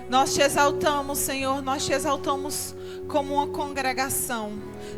Nós te exaltamos, Senhor, nós te exaltamos como uma congregação.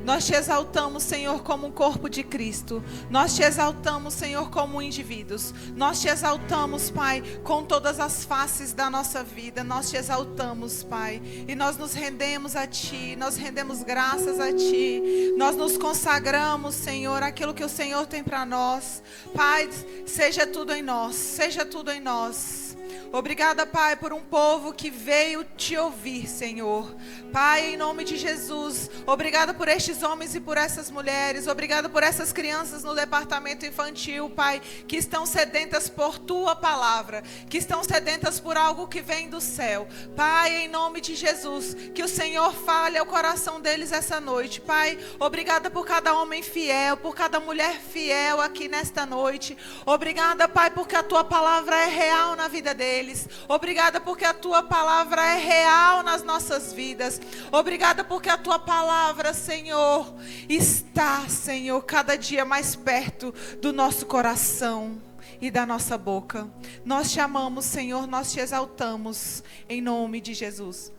Nós te exaltamos, Senhor, como um corpo de Cristo. Nós te exaltamos, Senhor, como indivíduos. Nós te exaltamos, Pai, com todas as faces da nossa vida. Nós te exaltamos, Pai. E nós nos rendemos a Ti, nós rendemos graças a Ti. Nós nos consagramos, Senhor, aquilo que o Senhor tem para nós. Pai, seja tudo em nós, seja tudo em nós. Obrigada, Pai, por um povo que veio te ouvir, Senhor. Pai, em nome de Jesus, obrigada por estes homens e por essas mulheres. Obrigada por essas crianças no departamento infantil, Pai, que estão sedentas por Tua palavra, que estão sedentas por algo que vem do céu. Pai, em nome de Jesus, que o Senhor fale ao coração deles essa noite. Pai, obrigada por cada homem fiel, por cada mulher fiel aqui nesta noite. Obrigada, Pai, porque a Tua palavra é real na vida deles. Obrigada porque a Tua palavra é real nas nossas vidas. Obrigada porque a Tua palavra, Senhor, está, Senhor, cada dia mais perto do nosso coração e da nossa boca. Nós te amamos, Senhor, nós te exaltamos, em nome de Jesus.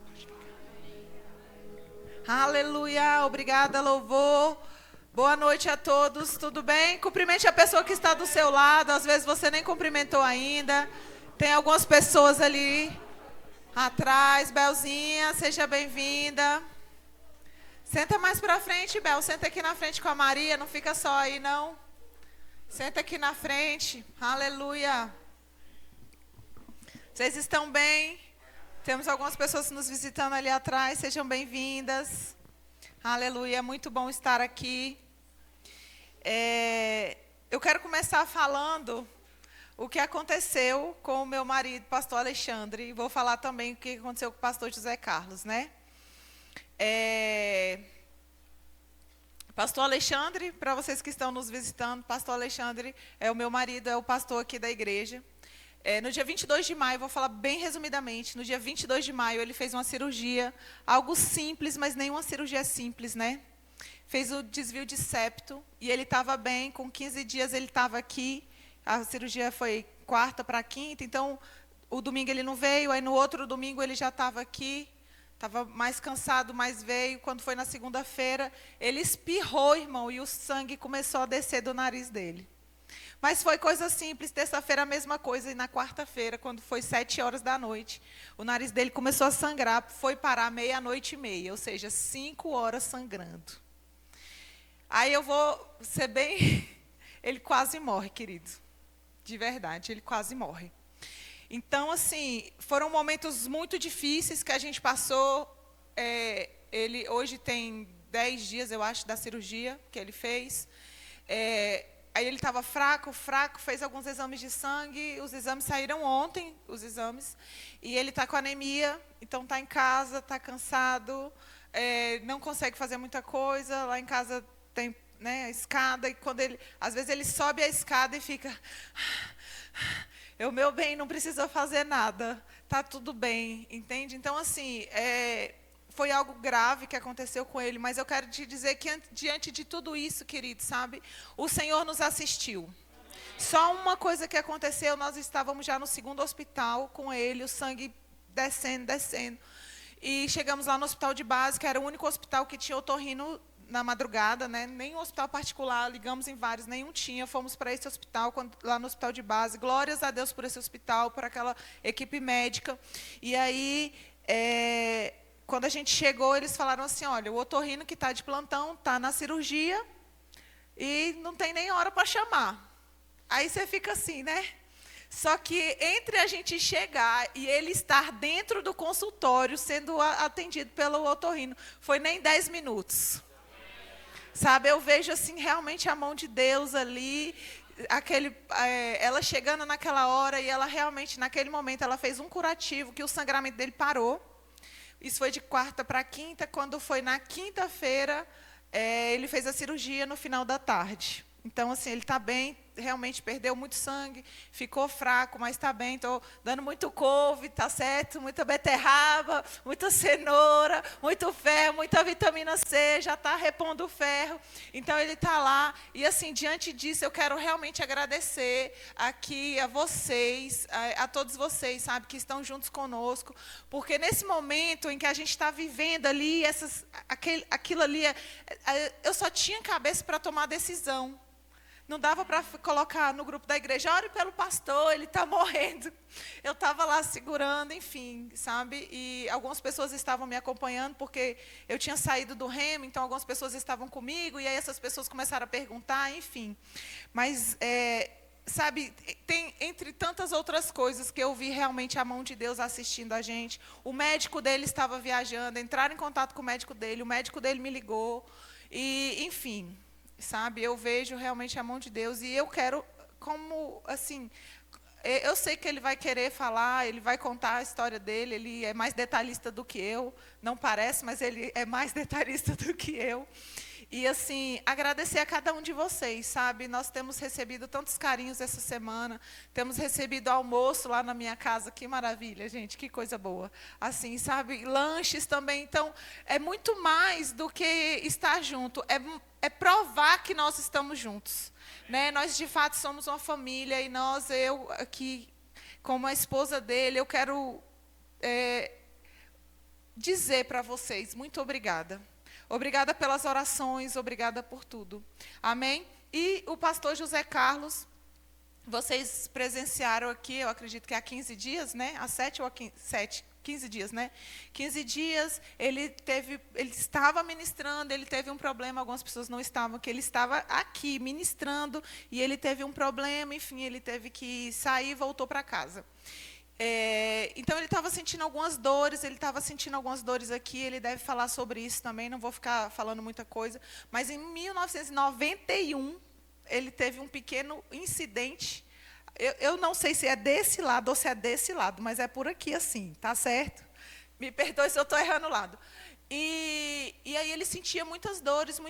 Aleluia, obrigada, louvor. Boa noite a todos, tudo bem? Cumprimente a pessoa que está do seu lado, às vezes você nem cumprimentou ainda. Tem algumas pessoas ali atrás. Belzinha, seja bem-vinda. Senta mais pra frente, Bel. Senta aqui na frente com a Maria. Não fica só aí, não. Senta aqui na frente. Aleluia. Vocês estão bem? Temos algumas pessoas nos visitando ali atrás. Sejam bem-vindas. Aleluia. É muito bom estar aqui. Eu quero começar falando o que aconteceu com o meu marido, pastor Alexandre, e vou falar também o que aconteceu com o pastor José Carlos, né? Pastor Alexandre, para vocês que estão nos visitando, pastor Alexandre é o meu marido, é o pastor aqui da igreja. No dia 22 de maio, vou falar bem resumidamente, no dia 22 de maio ele fez uma cirurgia, algo simples, mas nenhuma cirurgia é simples, né? Fez o desvio de septo e ele estava bem, com 15 dias ele estava aqui. A cirurgia foi quarta para quinta, então o domingo ele não veio, aí no outro domingo ele já estava aqui, estava mais cansado, mas veio. Quando foi na segunda-feira, ele espirrou, irmão, e o sangue começou a descer do nariz dele. Mas foi coisa simples, terça-feira a mesma coisa, e na quarta-feira, quando foi 7 horas da noite, o nariz dele começou a sangrar, foi parar 00:30, ou seja, 5 horas sangrando. Aí eu vou ser bem... Ele quase morre, querido. De verdade, ele quase morre. Então, assim, foram momentos muito difíceis que a gente passou. Ele hoje tem 10 dias, eu acho, da cirurgia que ele fez. Aí ele estava fraco, fez alguns exames de sangue. Os exames saíram ontem, e ele está com anemia, então está em casa, está cansado, não consegue fazer muita coisa. Lá em casa tem... a escada, e às vezes ele sobe a escada e fica, meu bem, não precisa fazer nada, tá tudo bem, entende? Então, assim, foi algo grave que aconteceu com ele, mas eu quero te dizer que diante de tudo isso, querido, sabe, o Senhor nos assistiu. Só uma coisa que aconteceu, nós estávamos já no 2º hospital com ele, o sangue descendo, e chegamos lá no hospital de base, que era o único hospital que tinha otorrino na madrugada, né? Nenhum hospital particular, ligamos em vários, nenhum tinha. Fomos para esse hospital, lá no hospital de base. Glórias a Deus por esse hospital, por aquela equipe médica. E aí, quando a gente chegou, eles falaram assim, olha, o otorrino que está de plantão está na cirurgia e não tem nem hora para chamar. Aí você fica assim, né? Só que entre a gente chegar e ele estar dentro do consultório, sendo atendido pelo otorrino, foi nem 10 minutos. Sabe, eu vejo assim realmente a mão de Deus ali, ela chegando naquela hora, e ela realmente, naquele momento, ela fez um curativo, que o sangramento dele parou. Isso foi de quarta para quinta. Quando foi na quinta-feira, ele fez a cirurgia no final da tarde. Então, assim, ele está bem, realmente perdeu muito sangue, ficou fraco, mas está bem. Estou dando muito couve, tá certo? Muita beterraba, muita cenoura, muito ferro, muita vitamina C, já está repondo o ferro. Então ele está lá. E assim, diante disso, eu quero realmente agradecer aqui a vocês, a todos vocês, sabe, que estão juntos conosco, porque nesse momento em que a gente está vivendo ali, aquilo ali, eu só tinha cabeça para tomar decisão. Não dava para colocar no grupo da igreja, ore pelo pastor, ele está morrendo. Eu estava lá segurando, enfim, sabe? E algumas pessoas estavam me acompanhando, porque eu tinha saído do remo, então algumas pessoas estavam comigo, e aí essas pessoas começaram a perguntar, enfim. Mas, sabe, tem entre tantas outras coisas que eu vi realmente a mão de Deus assistindo a gente. O médico dele estava viajando, entraram em contato com o médico dele me ligou, e, enfim... Sabe, eu vejo realmente a mão de Deus e eu quero, como, assim, eu sei que ele vai querer falar, ele vai contar a história dele, ele é mais detalhista do que eu, não parece, mas ele é mais detalhista do que eu. E, assim, agradecer a cada um de vocês, sabe? Nós temos recebido tantos carinhos essa semana, temos recebido almoço lá na minha casa, que maravilha, gente, que coisa boa. Assim, sabe? Lanches também, então, é muito mais do que estar junto, é provar que nós estamos juntos, né? Nós, de fato, somos uma família e eu aqui, como a esposa dele, eu quero dizer para vocês, muito obrigada. Obrigada pelas orações, obrigada por tudo. Amém? E o pastor José Carlos, vocês presenciaram aqui, eu acredito que há 15 dias, né? Há 7 ou há 15 dias, né? 15 dias, ele estava ministrando, ele teve um problema, algumas pessoas não estavam, que ele estava aqui ministrando, e ele teve um problema, enfim, ele teve que sair e voltou para casa. Então, ele estava sentindo algumas dores aqui, ele deve falar sobre isso também, não vou ficar falando muita coisa, mas em 1991, ele teve um pequeno incidente, eu não sei se é desse lado ou se é desse lado, mas é por aqui assim, tá certo? Me perdoe se eu estou errando o lado. E aí ele sentia muitas dores,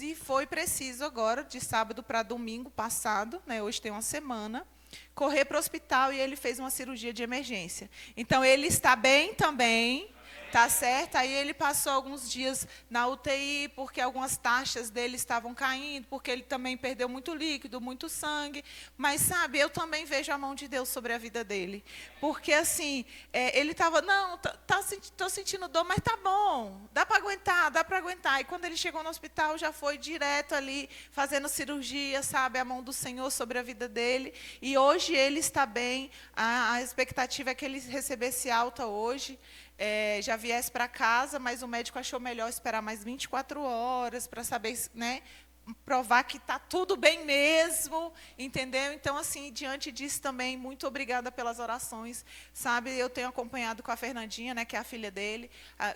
e foi preciso agora, de sábado para domingo passado, né, hoje tem uma semana, correr para o hospital e ele fez uma cirurgia de emergência. Então, ele está bem também, tá certo? Aí ele passou alguns dias na UTI, porque algumas taxas dele estavam caindo, porque ele também perdeu muito líquido, muito sangue. Mas, sabe, eu também vejo a mão de Deus sobre a vida dele. Porque, assim, ele estava, não, estou sentindo dor, mas tá bom, dá para aguentar. E quando ele chegou no hospital, já foi direto ali, fazendo cirurgia, sabe, a mão do Senhor sobre a vida dele. E hoje ele está bem, a expectativa é que ele recebesse alta hoje. Já viesse para casa, mas o médico achou melhor esperar mais 24 horas para saber, né, provar que está tudo bem mesmo, entendeu? Então, assim, diante disso também, muito obrigada pelas orações, sabe? Eu tenho acompanhado com a Fernandinha, né, que é a filha dele,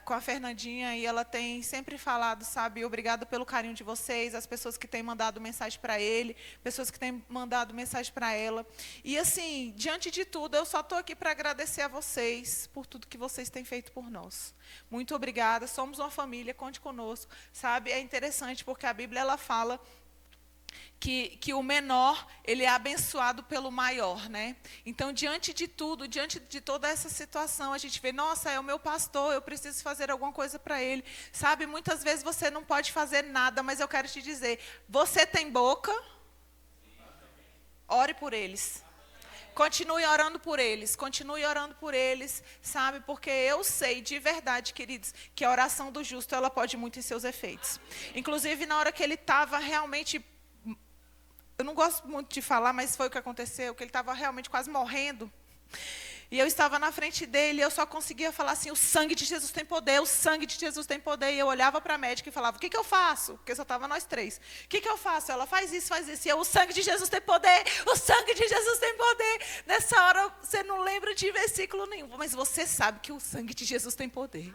com a Fernandinha, e ela tem sempre falado, sabe, obrigado pelo carinho de vocês, as pessoas que têm mandado mensagem para ele, pessoas que têm mandado mensagem para ela. E, assim, diante de tudo, eu só estou aqui para agradecer a vocês por tudo que vocês têm feito por nós. Muito obrigada, somos uma família, conte conosco, sabe? É interessante porque a Bíblia, ela fala que o menor, ele é abençoado pelo maior, né? Então, diante de tudo, diante de toda essa situação, a gente vê, nossa, é o meu pastor, eu preciso fazer alguma coisa para ele. Sabe, muitas vezes você não pode fazer nada, mas eu quero te dizer, você tem boca, ore por eles. Continue orando por eles, sabe? Porque eu sei de verdade, queridos, que a oração do justo, ela pode muito em seus efeitos. Inclusive, na hora que ele estava realmente, eu não gosto muito de falar, mas foi o que aconteceu, que ele estava realmente quase morrendo. E eu estava na frente dele e eu só conseguia falar assim, o sangue de Jesus tem poder, o sangue de Jesus tem poder. E eu olhava para a médica e falava, o que eu faço? Porque só estava nós três. O que eu faço? Ela faz isso. E eu, o sangue de Jesus tem poder, o sangue de Jesus tem poder. Nessa hora você não lembra de versículo nenhum, mas você sabe que o sangue de Jesus tem poder.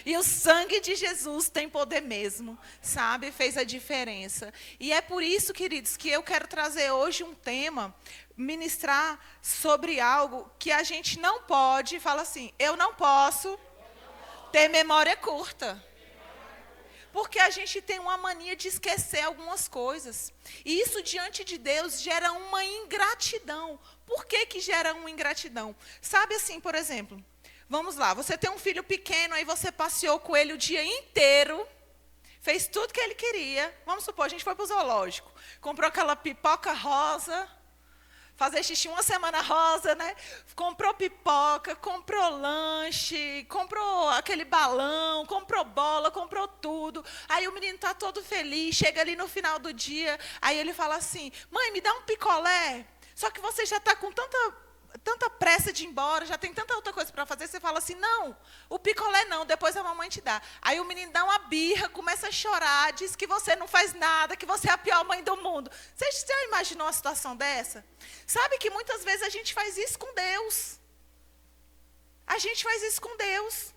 E o sangue de Jesus tem poder mesmo, sabe? Fez a diferença. E é por isso, queridos, que eu quero trazer hoje um tema, ministrar sobre algo que a gente não pode, fala assim, eu não posso ter memória curta. Porque a gente tem uma mania de esquecer algumas coisas. E isso diante de Deus gera uma ingratidão. Por que que gera uma ingratidão? Sabe assim, por exemplo, vamos lá, você tem um filho pequeno, aí você passeou com ele o dia inteiro, fez tudo que ele queria. Vamos supor, a gente foi para o zoológico, comprou aquela pipoca rosa, fazer xixi uma semana rosa, né? Comprou pipoca, comprou lanche, comprou aquele balão, comprou bola, comprou tudo. Aí o menino está todo feliz, chega ali no final do dia, aí ele fala assim, mãe, me dá um picolé. Só que você já está com tanta pressa de ir embora, já tem tanta outra coisa para fazer, você fala assim, não, o picolé não, depois a mamãe te dá. Aí o menino dá uma birra, começa a chorar, diz que você não faz nada, que você é a pior mãe do mundo. Você já imaginou uma situação dessa? Sabe que muitas vezes a gente faz isso com Deus. A gente faz isso com Deus.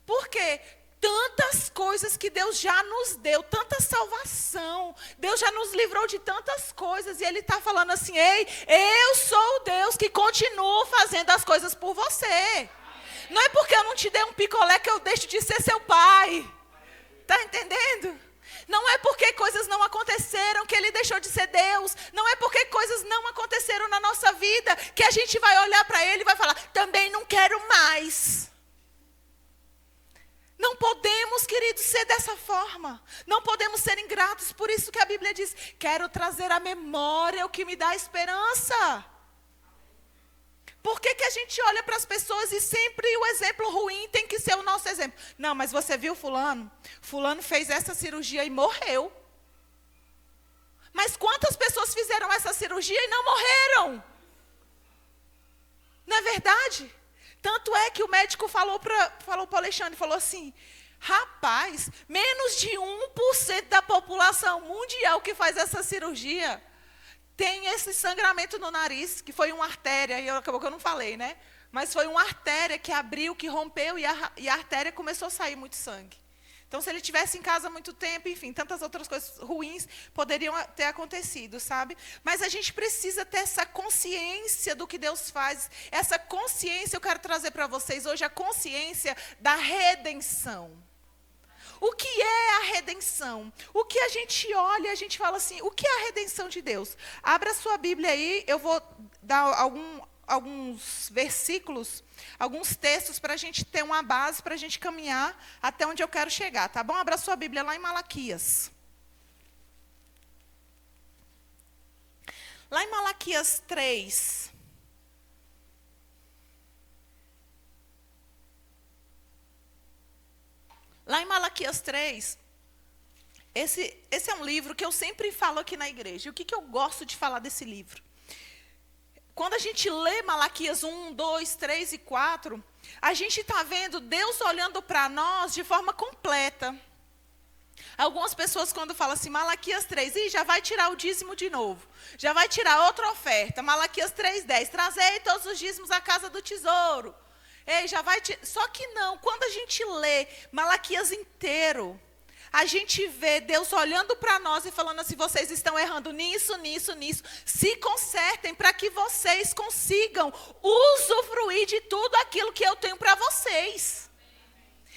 Por quê? Tantas coisas que Deus já nos deu, tanta salvação. Deus já nos livrou de tantas coisas. E Ele está falando assim, ei, eu sou o Deus que continuo fazendo as coisas por você. Não é porque eu não te dei um picolé que eu deixo de ser seu pai. Está entendendo? Não é porque coisas não aconteceram que Ele deixou de ser Deus. Não é porque coisas não aconteceram na nossa vida que a gente vai olhar para Ele e vai falar, também não quero mais. Não podemos, queridos, ser dessa forma. Não podemos ser ingratos. Por isso que a Bíblia diz, quero trazer à memória o que me dá esperança. Por que que a gente olha para as pessoas e sempre o exemplo ruim tem que ser o nosso exemplo? Não, mas você viu fulano? Fulano fez essa cirurgia e morreu. Mas quantas pessoas fizeram essa cirurgia e não morreram? Não é verdade? Tanto é que o médico falou para o Alexandre, falou assim, rapaz, menos de 1% da população mundial que faz essa cirurgia tem esse sangramento no nariz, que foi uma artéria, e acabou que eu não falei, né? Mas foi uma artéria que abriu, que rompeu, e a artéria começou a sair muito sangue. Então, se ele tivesse em casa há muito tempo, enfim, tantas outras coisas ruins poderiam ter acontecido, sabe? Mas a gente precisa ter essa consciência do que Deus faz. Essa consciência eu quero trazer para vocês hoje, a consciência da redenção. O que é a redenção? O que a gente olha e a gente fala assim, o que é a redenção de Deus? Abra sua Bíblia aí, eu vou dar alguns versículos, alguns textos para a gente ter uma base, para a gente caminhar até onde eu quero chegar, tá bom? Abra sua Bíblia lá em Malaquias. Lá em Malaquias 3. Lá em Malaquias 3, esse é um livro que eu sempre falo aqui na igreja. E o que eu gosto de falar desse livro? Quando a gente lê Malaquias 1, 2, 3 e 4, a gente está vendo Deus olhando para nós de forma completa. Algumas pessoas quando falam assim, Malaquias 3, já vai tirar o dízimo de novo. Já vai tirar outra oferta. Malaquias 3:10, trazei todos os dízimos à casa do tesouro. Ei, já vai tirar. Só que não, quando a gente lê Malaquias inteiro, a gente vê Deus olhando para nós e falando assim, vocês estão errando nisso, nisso, nisso. Se consertem para que vocês consigam usufruir de tudo aquilo que eu tenho para vocês.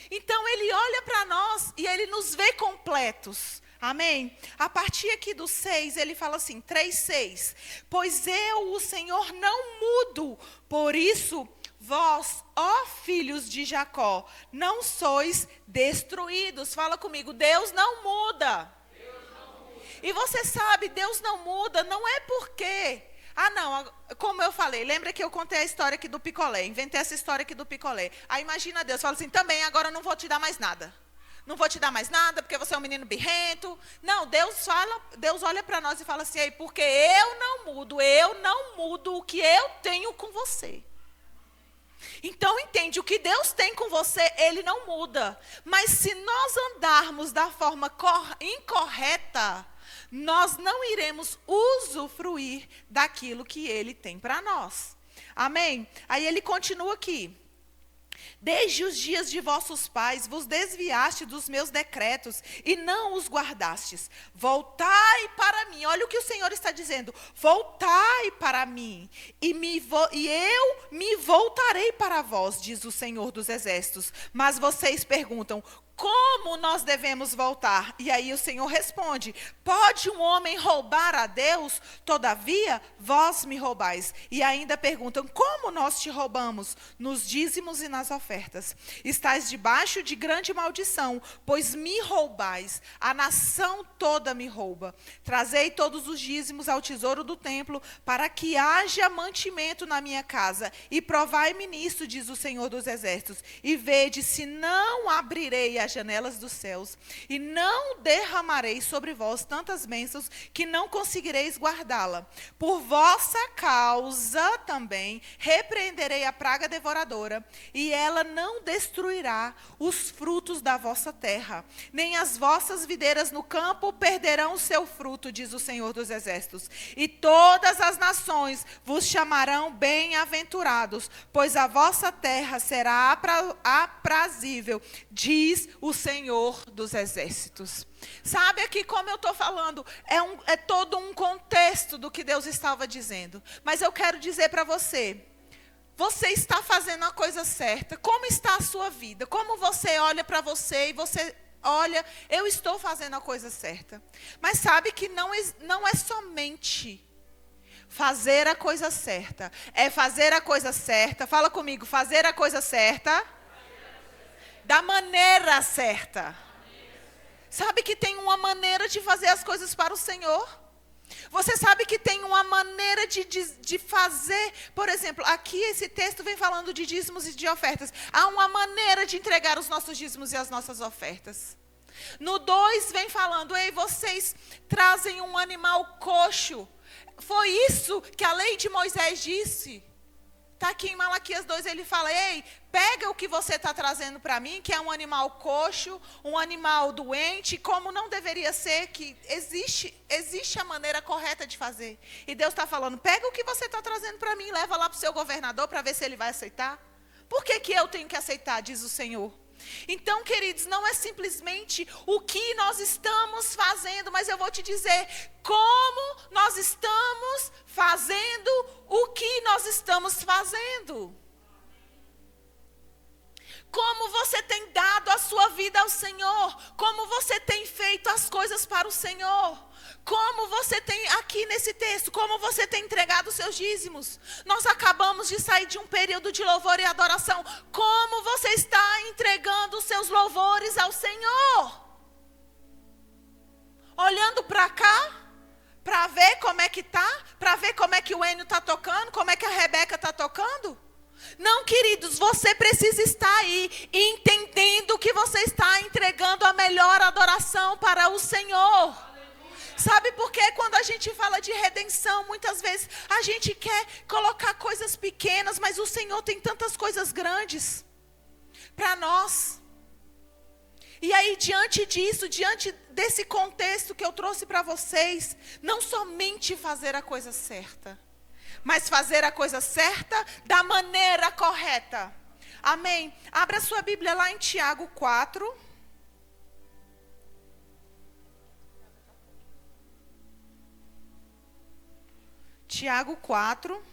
Então, Ele olha para nós e Ele nos vê completos. Amém? A partir aqui do 6, Ele fala assim, 3:6. Pois eu, o Senhor, não mudo, por isso vós, ó filhos de Jacó, não sois destruídos. Fala comigo, Deus não muda. Deus não muda. E você sabe, Deus não muda, não é porque... não, como eu falei, lembra que eu contei a história aqui do picolé, inventei essa história aqui do picolé. Aí imagina Deus, fala assim, também agora eu não vou te dar mais nada. Não vou te dar mais nada, porque você é um menino birrento. Não, Deus olha para nós e fala assim, ei, porque eu não mudo o que eu tenho com você. Então, entende, o que Deus tem com você, Ele não muda. Mas se nós andarmos da forma incorreta, nós não iremos usufruir daquilo que Ele tem para nós. Amém? Aí Ele continua aqui. Desde os dias de vossos pais vos desviaste dos meus decretos e não os guardastes. Voltai para mim. Olha o que o Senhor está dizendo. Voltai para mim e eu me voltarei para vós, diz o Senhor dos Exércitos. Mas vocês perguntam, como nós devemos voltar? E aí o Senhor responde, pode um homem roubar a Deus? Todavia, vós me roubais. E ainda perguntam, como nós te roubamos? Nos dízimos e nas ofertas. Estais debaixo de grande maldição, pois me roubais. A nação toda me rouba. Trazei todos os dízimos ao tesouro do templo, para que haja mantimento na minha casa. E provai-me nisso, diz o Senhor dos Exércitos. E vede se não abrirei as janelas dos céus, e não derramarei sobre vós tantas bênçãos que não conseguireis guardá-la. Por vossa causa também repreenderei a praga devoradora, e ela não destruirá os frutos da vossa terra, nem as vossas videiras no campo perderão o seu fruto, diz o Senhor dos Exércitos. E todas as nações vos chamarão bem-aventurados, pois a vossa terra será aprazível, diz o Senhor dos Exércitos. Sabe aqui como eu estou falando, é todo um contexto do que Deus estava dizendo. Mas eu quero dizer para você, você está fazendo a coisa certa. Como está a sua vida? Como você olha para você e você olha, eu estou fazendo a coisa certa. Mas sabe que não é somente fazer a coisa certa. É fazer a coisa certa. Fala comigo, fazer a coisa certa da maneira certa. Sabe que tem uma maneira de fazer as coisas para o Senhor? Você sabe que tem uma maneira de fazer, por exemplo, aqui esse texto vem falando de dízimos e de ofertas. Há uma maneira de entregar os nossos dízimos e as nossas ofertas. No 2 vem falando, ei, vocês trazem um animal coxo. Foi isso que a lei de Moisés disse. Está aqui em Malaquias 2, ele fala, ei, pega o que você está trazendo para mim, que é um animal coxo, um animal doente, como não deveria ser, que existe a maneira correta de fazer. E Deus está falando, pega o que você está trazendo para mim, leva lá para o seu governador para ver se ele vai aceitar. Por que eu tenho que aceitar, diz o Senhor? Então, queridos, não é simplesmente o que nós estamos fazendo, mas eu vou te dizer como nós estamos fazendo o que nós estamos fazendo. Como você tem dado a sua vida ao Senhor, como você tem feito as coisas para o Senhor. Como você tem, aqui nesse texto, como você tem entregado os seus dízimos. Nós acabamos de sair de um período de louvor e adoração. Como você está entregando os seus louvores ao Senhor? Olhando para cá, para ver como é que está, para ver como é que o Enio está tocando, como é que a Rebeca está tocando. Não, queridos, você precisa estar aí, entendendo que você está entregando a melhor adoração para o Senhor. Sabe por quê? Quando a gente fala de redenção, muitas vezes a gente quer colocar coisas pequenas, mas o Senhor tem tantas coisas grandes para nós. E aí, diante disso, diante desse contexto que eu trouxe para vocês, não somente fazer a coisa certa, mas fazer a coisa certa da maneira correta. Amém? Abra sua Bíblia lá em Tiago 4. Tiago 4.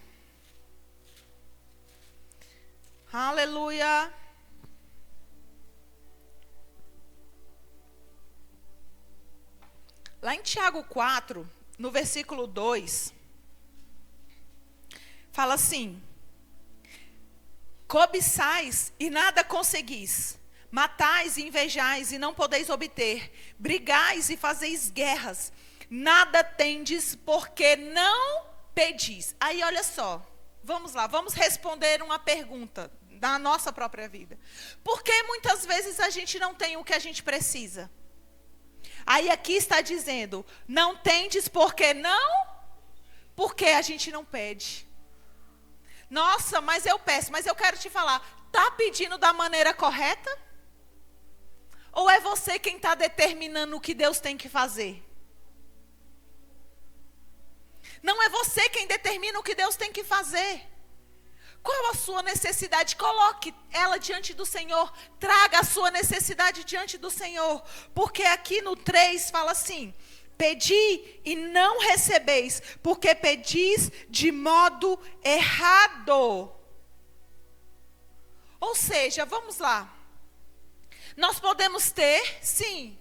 Aleluia. Lá em Tiago 4, no versículo 2, fala assim: cobiçais e nada conseguis, matais e invejais e não podeis obter, brigais e fazeis guerras, nada tendes porque não pedis. Aí olha só, vamos lá, vamos responder uma pergunta da nossa própria vida. Por que muitas vezes a gente não tem o que a gente precisa? Aí aqui está dizendo, não tendes porque não? Porque a gente não pede. Nossa, mas eu peço, mas eu quero te falar, está pedindo da maneira correta? Ou é você quem está determinando o que Deus tem que fazer? Não é você quem determina o que Deus tem que fazer. Qual a sua necessidade? Coloque ela diante do Senhor. Traga a sua necessidade diante do Senhor. Porque aqui no 3 fala assim: pedi e não recebeis, porque pedis de modo errado. Ou seja, vamos lá. Nós podemos ter, sim,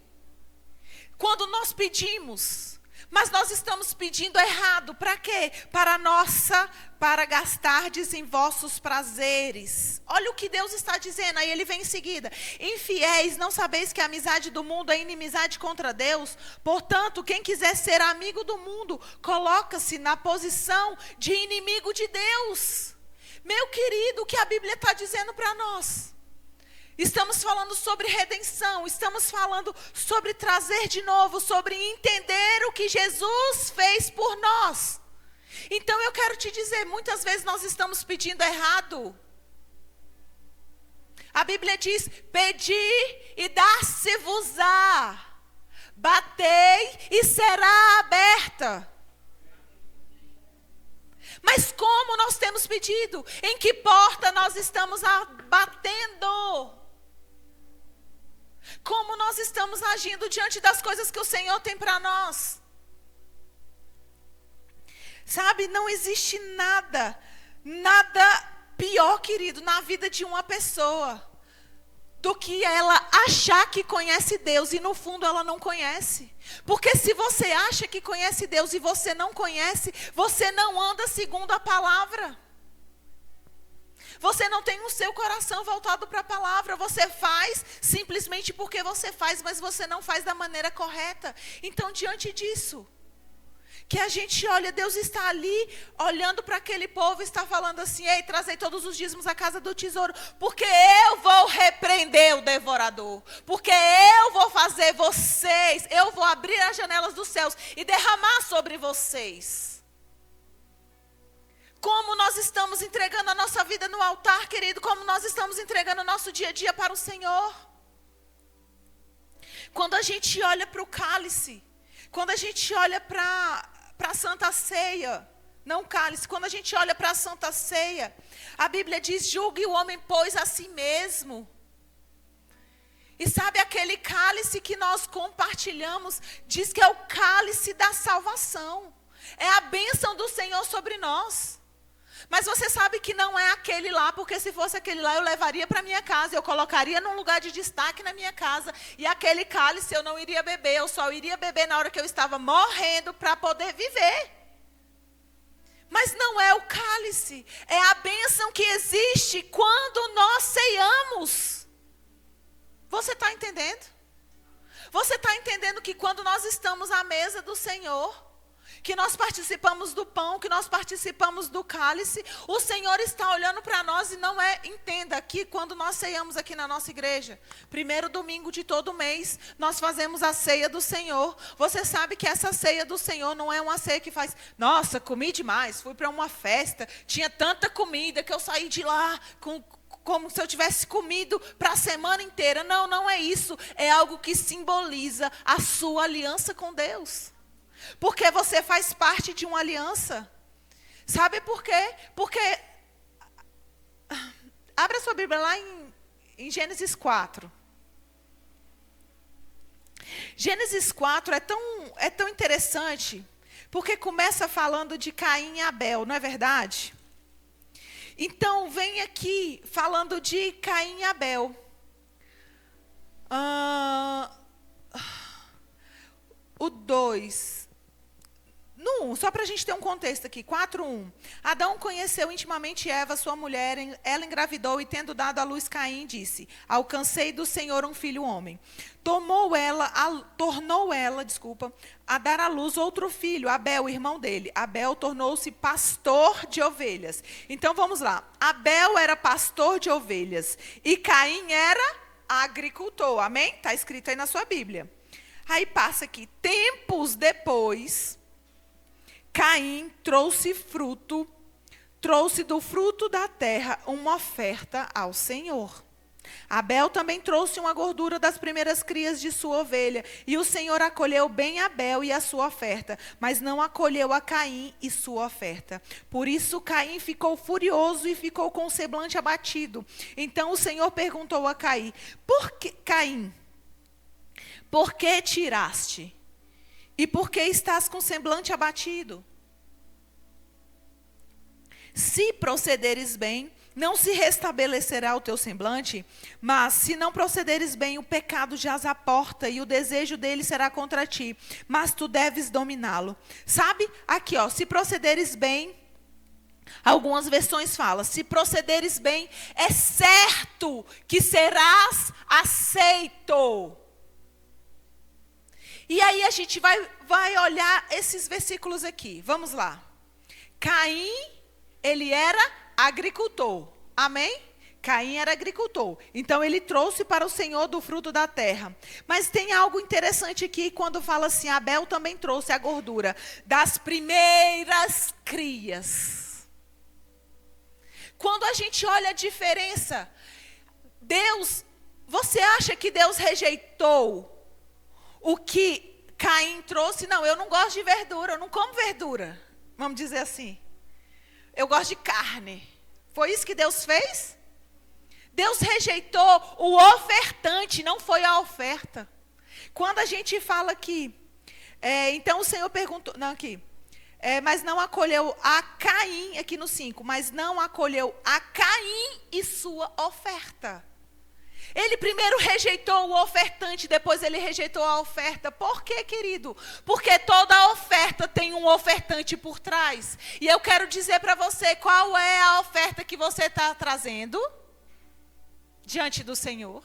quando nós pedimos, mas nós estamos pedindo errado. Para quê? Para gastardes em vossos prazeres. Olha o que Deus está dizendo, aí ele vem em seguida: infiéis, não sabeis que a amizade do mundo é inimizade contra Deus? Portanto, quem quiser ser amigo do mundo, coloca-se na posição de inimigo de Deus. Meu querido, o que a Bíblia está dizendo para nós? Estamos falando sobre redenção, estamos falando sobre trazer de novo, sobre entender o que Jesus fez por nós. Então eu quero te dizer, muitas vezes nós estamos pedindo errado. A Bíblia diz: pedi e dar-se-vos-á, batei e será aberta. Mas como nós temos pedido? Em que porta nós estamos batendo? Como nós estamos agindo diante das coisas que o Senhor tem para nós? Sabe, não existe nada pior, querido, na vida de uma pessoa do que ela achar que conhece Deus e no fundo ela não conhece. Porque se você acha que conhece Deus e você não conhece, você não anda segundo a palavra. Você não tem o seu coração voltado para a palavra. Você faz simplesmente porque você faz, mas você não faz da maneira correta. Então, diante disso, que a gente olha, Deus está ali, olhando para aquele povo, está falando assim: ei, trazei todos os dízimos à casa do tesouro, porque eu vou repreender o devorador, porque eu vou fazer vocês, eu vou abrir as janelas dos céus e derramar sobre vocês. Como nós estamos entregando a nossa vida no altar, querido, como nós estamos entregando o nosso dia a dia para o Senhor. Quando a gente olha para o cálice, quando a gente olha para a Santa Ceia, não cálice, quando a gente olha para a Santa Ceia, a Bíblia diz: julgue o homem, pois, a si mesmo. E sabe aquele cálice que nós compartilhamos, diz que é o cálice da salvação. É a bênção do Senhor sobre nós. Mas você sabe que não é aquele lá, porque se fosse aquele lá eu levaria para minha casa, eu colocaria num lugar de destaque na minha casa, e aquele cálice eu não iria beber, eu só iria beber na hora que eu estava morrendo para poder viver. Mas não é o cálice, é a bênção que existe quando nós ceiamos. Você está entendendo? Você está entendendo que quando nós estamos à mesa do Senhor, que nós participamos do pão, que nós participamos do cálice, o Senhor está olhando para nós e não é, entenda, que quando nós ceiamos aqui na nossa igreja, primeiro domingo de todo mês, nós fazemos a ceia do Senhor. Você sabe que essa ceia do Senhor não é uma ceia que faz: nossa, comi demais, fui para uma festa, tinha tanta comida que eu saí de lá como se eu tivesse comido para a semana inteira. Não, não é isso. É algo que simboliza a sua aliança com Deus. Porque você faz parte de uma aliança. Sabe por quê? Porque, abra sua Bíblia lá em Gênesis 4. Gênesis 4 é tão interessante, porque começa falando de Caim e Abel, não é verdade? Então, vem aqui falando de Caim e Abel. O 2. No 1, só para a gente ter um contexto aqui, 4:1. Adão conheceu intimamente Eva, sua mulher, ela engravidou e, tendo dado à luz Caim, disse: alcancei do Senhor um filho homem. Tornou ela a dar à luz outro filho, Abel, irmão dele. Abel tornou-se pastor de ovelhas. Então vamos lá. Abel era pastor de ovelhas e Caim era agricultor. Amém? Está escrito aí na sua Bíblia. Aí passa aqui: tempos depois, Caim trouxe do fruto da terra uma oferta ao Senhor. Abel também trouxe uma gordura das primeiras crias de sua ovelha, e o Senhor acolheu bem Abel e a sua oferta, mas não acolheu a Caim e sua oferta. Por isso Caim ficou furioso e ficou com o semblante abatido. Então o Senhor perguntou a Caim: Caim, por que tiraste? E por que estás com o semblante abatido? Se procederes bem, não se restabelecerá o teu semblante, mas se não procederes bem, o pecado jaz à porta e o desejo dele será contra ti, mas tu deves dominá-lo. Sabe? Aqui, ó, se procederes bem, algumas versões falam, se procederes bem, é certo que serás aceito. E aí a gente vai olhar esses versículos aqui. Vamos lá. Caim, ele era agricultor. Amém? Caim era agricultor. Então ele trouxe para o Senhor do fruto da terra. Mas tem algo interessante aqui quando fala assim: Abel também trouxe a gordura das primeiras crias. Quando a gente olha a diferença, Deus, você acha que Deus rejeitou o que Caim trouxe? Não, eu não gosto de verdura, eu não como verdura. Vamos dizer assim. Eu gosto de carne. Foi isso que Deus fez? Deus rejeitou o ofertante, não foi a oferta. Quando a gente fala aqui, então o Senhor perguntou, não aqui, mas não acolheu a Caim, aqui no 5, mas não acolheu a Caim e sua oferta. Ele primeiro rejeitou o ofertante, depois ele rejeitou a oferta. Por quê, querido? Porque toda oferta tem um ofertante por trás. E eu quero dizer para você, qual é a oferta que você está trazendo diante do Senhor?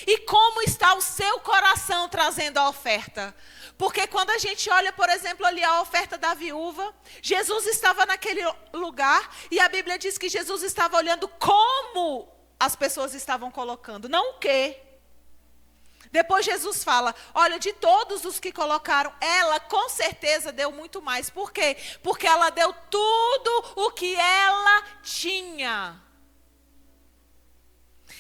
E como está o seu coração trazendo a oferta? Porque quando a gente olha, por exemplo, ali a oferta da viúva, Jesus estava naquele lugar e a Bíblia diz que Jesus estava olhando como as pessoas estavam colocando, não o quê. Depois Jesus fala, olha, de todos os que colocaram, ela com certeza deu muito mais. Por quê? Porque ela deu tudo o que ela tinha.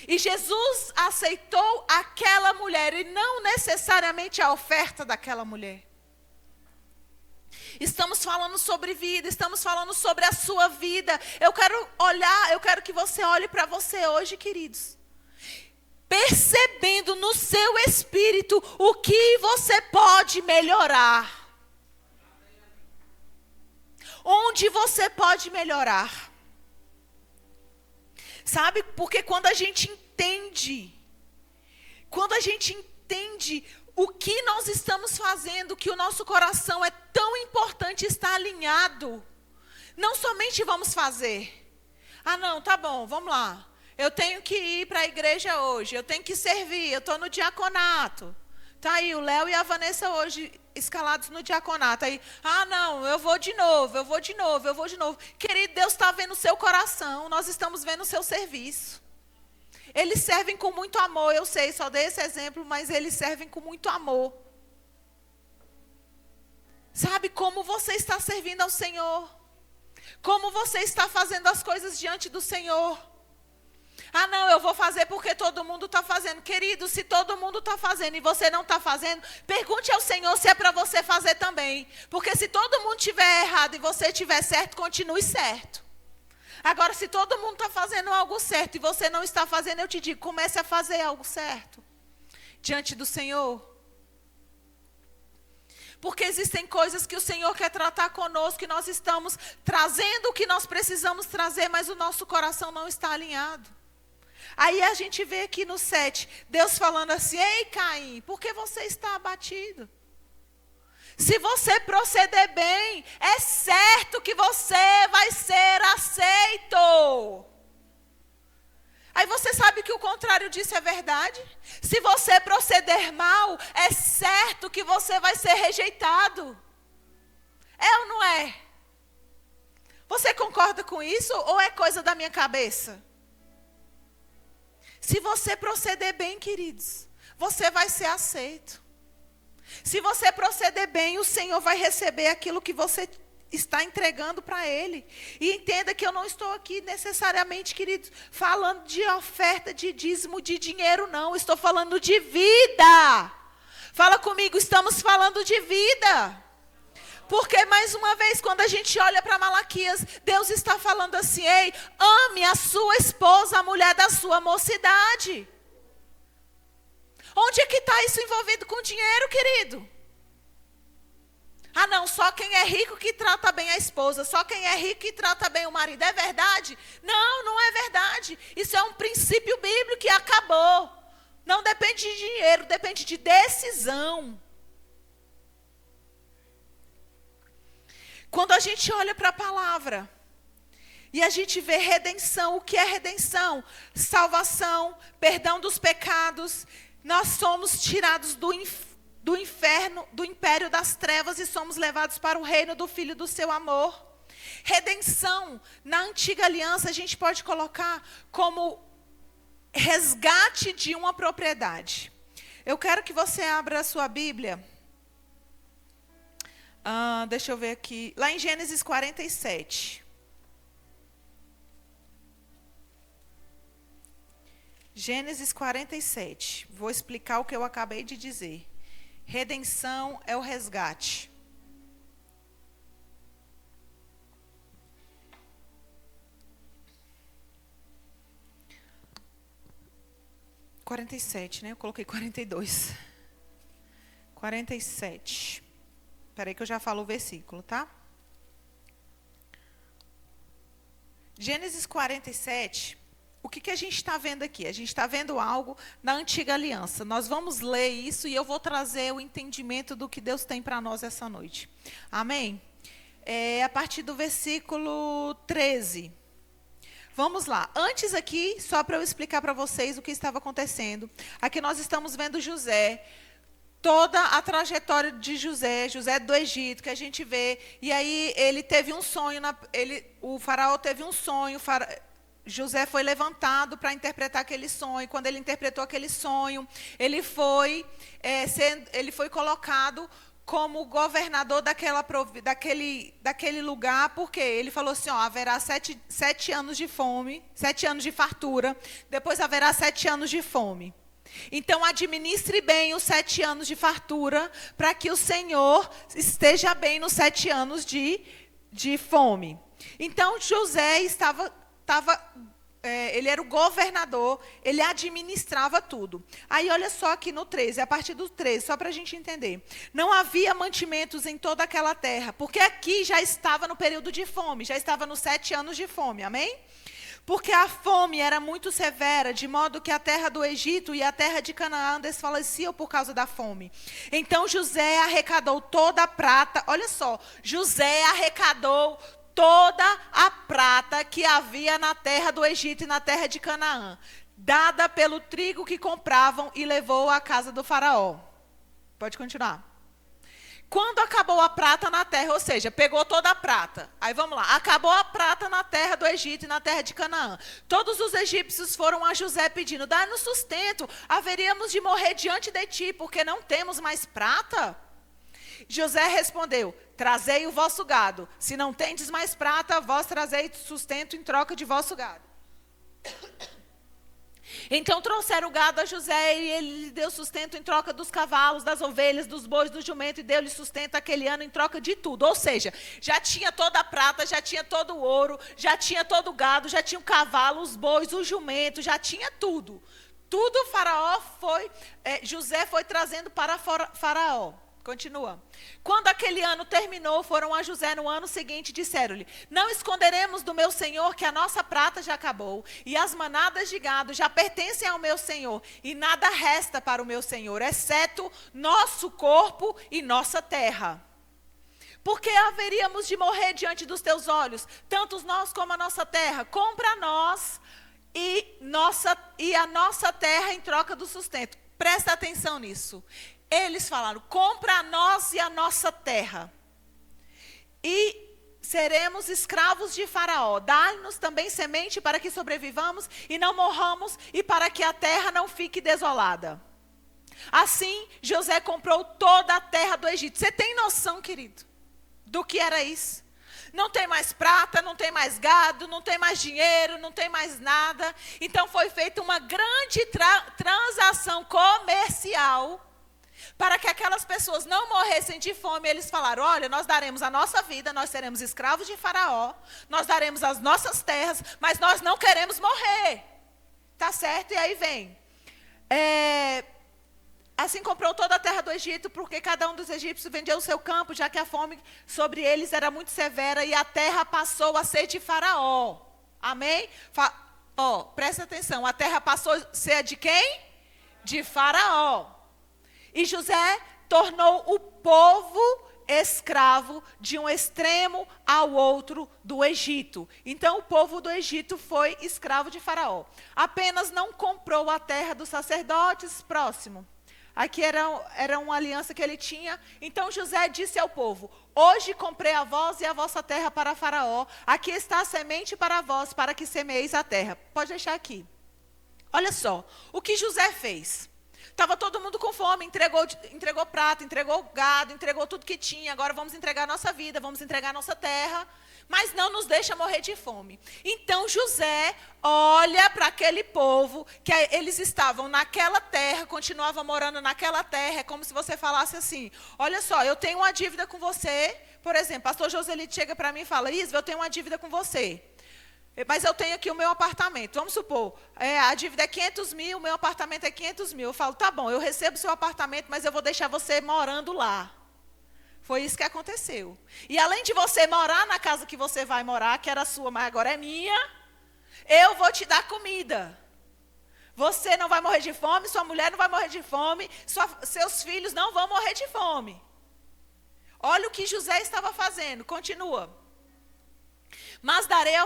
E Jesus aceitou aquela mulher e não necessariamente a oferta daquela mulher. Estamos falando sobre vida, estamos falando sobre a sua vida. Eu quero que você olhe para você hoje, queridos. Percebendo no seu espírito o que você pode melhorar. Onde você pode melhorar. Sabe? Porque quando a gente entende o que nós estamos fazendo, que o nosso coração é tão importante estar alinhado. Não somente vamos fazer. Ah, não, tá bom, vamos lá. Eu tenho que ir para a igreja hoje, eu tenho que servir, eu estou no diaconato. Tá aí o Léo e a Vanessa hoje escalados no diaconato. Aí, ah, não, eu vou de novo. Querido, Deus está vendo o seu coração, nós estamos vendo o seu serviço. Eles servem com muito amor, eu sei, só dei esse exemplo, mas eles servem com muito amor. Sabe como você está servindo ao Senhor? Como você está fazendo as coisas diante do Senhor? Ah, não, eu vou fazer porque todo mundo está fazendo. Querido, se todo mundo está fazendo e você não está fazendo, pergunte ao Senhor se é para você fazer também. Porque se todo mundo estiver errado e você estiver certo, continue certo. Agora, se todo mundo está fazendo algo certo e você não está fazendo, eu te digo, comece a fazer algo certo diante do Senhor. Porque existem coisas que o Senhor quer tratar conosco, que nós estamos trazendo o que nós precisamos trazer, mas o nosso coração não está alinhado. Aí a gente vê aqui no 7, Deus falando assim, ei Caim, por que você está abatido? Se você proceder bem, é certo que você vai ser aceito. Aí você sabe que o contrário disso é verdade? Se você proceder mal, é certo que você vai ser rejeitado. É ou não é? Você concorda com isso ou é coisa da minha cabeça? Se você proceder bem, queridos, você vai ser aceito. Se você proceder bem, o Senhor vai receber aquilo que você está entregando para Ele. E entenda que eu não estou aqui necessariamente, queridos, falando de oferta, de dízimo, de dinheiro, não. Estou falando de vida. Fala comigo, estamos falando de vida. Porque, mais uma vez, quando a gente olha para Malaquias, Deus está falando assim: ei, ame a sua esposa, a mulher da sua mocidade. Onde é que está isso envolvido com dinheiro, querido? Ah, não, só quem é rico que trata bem a esposa, só quem é rico que trata bem o marido. É verdade? Não, não é verdade. Isso é um princípio bíblico que acabou. Não depende de dinheiro, depende de decisão. Quando a gente olha para a palavra e a gente vê redenção, o que é redenção? Salvação, perdão dos pecados. Nós somos tirados do inferno, do império das trevas e somos levados para o reino do Filho do seu amor. Redenção, na antiga aliança, a gente pode colocar como resgate de uma propriedade. Eu quero que você abra a sua Bíblia. Deixa eu ver aqui. Lá em Gênesis 47. Gênesis 47. Vou explicar o que eu acabei de dizer. Redenção é o resgate. – 47, né? Eu coloquei 42. 47. Espera aí que eu já falo o versículo, tá? Gênesis 47. O que a gente está vendo aqui? A gente está vendo algo na antiga aliança. Nós vamos ler isso e eu vou trazer o entendimento do que Deus tem para nós essa noite. Amém? A partir do versículo 13. Vamos lá. Antes aqui, só para eu explicar para vocês o que estava acontecendo. Aqui nós estamos vendo José. Toda a trajetória de José do Egito, que a gente vê. E aí ele teve um sonho. O faraó teve um sonho. José foi levantado para interpretar aquele sonho. Quando ele interpretou aquele sonho, ele foi colocado como governador daquele lugar. Porque ele falou assim, haverá sete anos de fome, 7 anos de fartura, depois haverá 7 anos de fome. Então, administre bem os 7 anos de fartura, para que o Senhor esteja bem nos 7 anos de fome. Então, José ele era o governador, ele administrava tudo. Aí, olha só aqui no 13, a partir do 13, só para a gente entender. Não havia mantimentos em toda aquela terra, porque aqui já estava no período de fome, já estava nos 7 anos de fome, amém? Porque a fome era muito severa, de modo que a terra do Egito e a terra de Canaã desfaleciam por causa da fome. Então José arrecadou toda a prata, olha só, José arrecadou toda a prata que havia na terra do Egito e na terra de Canaã, dada pelo trigo que compravam, e levou à casa do faraó. Pode continuar. Quando acabou a prata na terra, ou seja, pegou toda a prata. Aí vamos lá, acabou a prata na terra do Egito e na terra de Canaã. Todos os egípcios foram a José pedindo, dá-nos sustento, haveríamos de morrer diante de ti, porque não temos mais prata? José respondeu, trazei o vosso gado. Se não tendes mais prata, vós trazei sustento em troca de vosso gado. Então trouxeram o gado a José e ele lhe deu sustento em troca dos cavalos, das ovelhas, dos bois, do jumento, e deu-lhe sustento aquele ano em troca de tudo. Ou seja, já tinha toda a prata, já tinha todo o ouro, já tinha todo o gado, já tinha o cavalo, os bois, o jumento, já tinha tudo. Tudo José foi trazendo para Faraó. Continua. Quando aquele ano terminou, foram a José no ano seguinte e disseram-lhe, não esconderemos do meu senhor que a nossa prata já acabou, e as manadas de gado já pertencem ao meu senhor, e nada resta para o meu senhor, exceto nosso corpo e nossa terra. Porque haveríamos de morrer diante dos teus olhos, tanto nós como a nossa terra? Compra nós e a nossa terra em troca do sustento. Presta atenção nisso. Eles falaram, compra a nós e a nossa terra, e seremos escravos de Faraó. Dá-nos também semente para que sobrevivamos e não morramos, e para que a terra não fique desolada. Assim, José comprou toda a terra do Egito. Você tem noção, querido, do que era isso? Não tem mais prata, não tem mais gado, não tem mais dinheiro, não tem mais nada. Então foi feita uma grande transação comercial para que aquelas pessoas não morressem de fome. Eles falaram: olha, nós daremos a nossa vida, nós seremos escravos de Faraó, nós daremos as nossas terras, mas nós não queremos morrer. Tá certo? E aí vem. Assim comprou toda a terra do Egito, porque cada um dos egípcios vendia o seu campo, já que a fome sobre eles era muito severa, e a terra passou a ser de Faraó. Amém? Presta atenção, a terra passou a ser de quem? De Faraó. E José tornou o povo escravo de um extremo ao outro do Egito. Então o povo do Egito foi escravo de Faraó. Apenas não comprou a terra dos sacerdotes. Próximo. Aqui era uma aliança que ele tinha. Então José disse ao povo: hoje comprei a vós e a vossa terra para Faraó. Aqui está a semente para vós, para que semeeis a terra. Pode deixar aqui. Olha só, o que José fez. Estava todo mundo com fome, entregou prata, entregou gado, entregou tudo que tinha. Agora vamos entregar a nossa vida, vamos entregar a nossa terra. Mas não nos deixa morrer de fome. Então José olha para aquele povo, que eles estavam naquela terra, continuavam morando naquela terra. É como se você falasse assim: olha só, eu tenho uma dívida com você. Por exemplo, pastor Joselito chega para mim e fala: Isva, eu tenho uma dívida com você. Mas eu tenho aqui o meu apartamento. Vamos supor, a dívida é 500 mil, o meu apartamento é 500 mil. Eu falo: tá bom, eu recebo o seu apartamento, mas eu vou deixar você morando lá. Foi isso que aconteceu. E além de você morar na casa que você vai morar, que era sua, mas agora é minha, eu vou te dar comida. Você não vai morrer de fome, sua mulher não vai morrer de fome, seus filhos não vão morrer de fome. Olha o que José estava fazendo. Continua. Mas dareis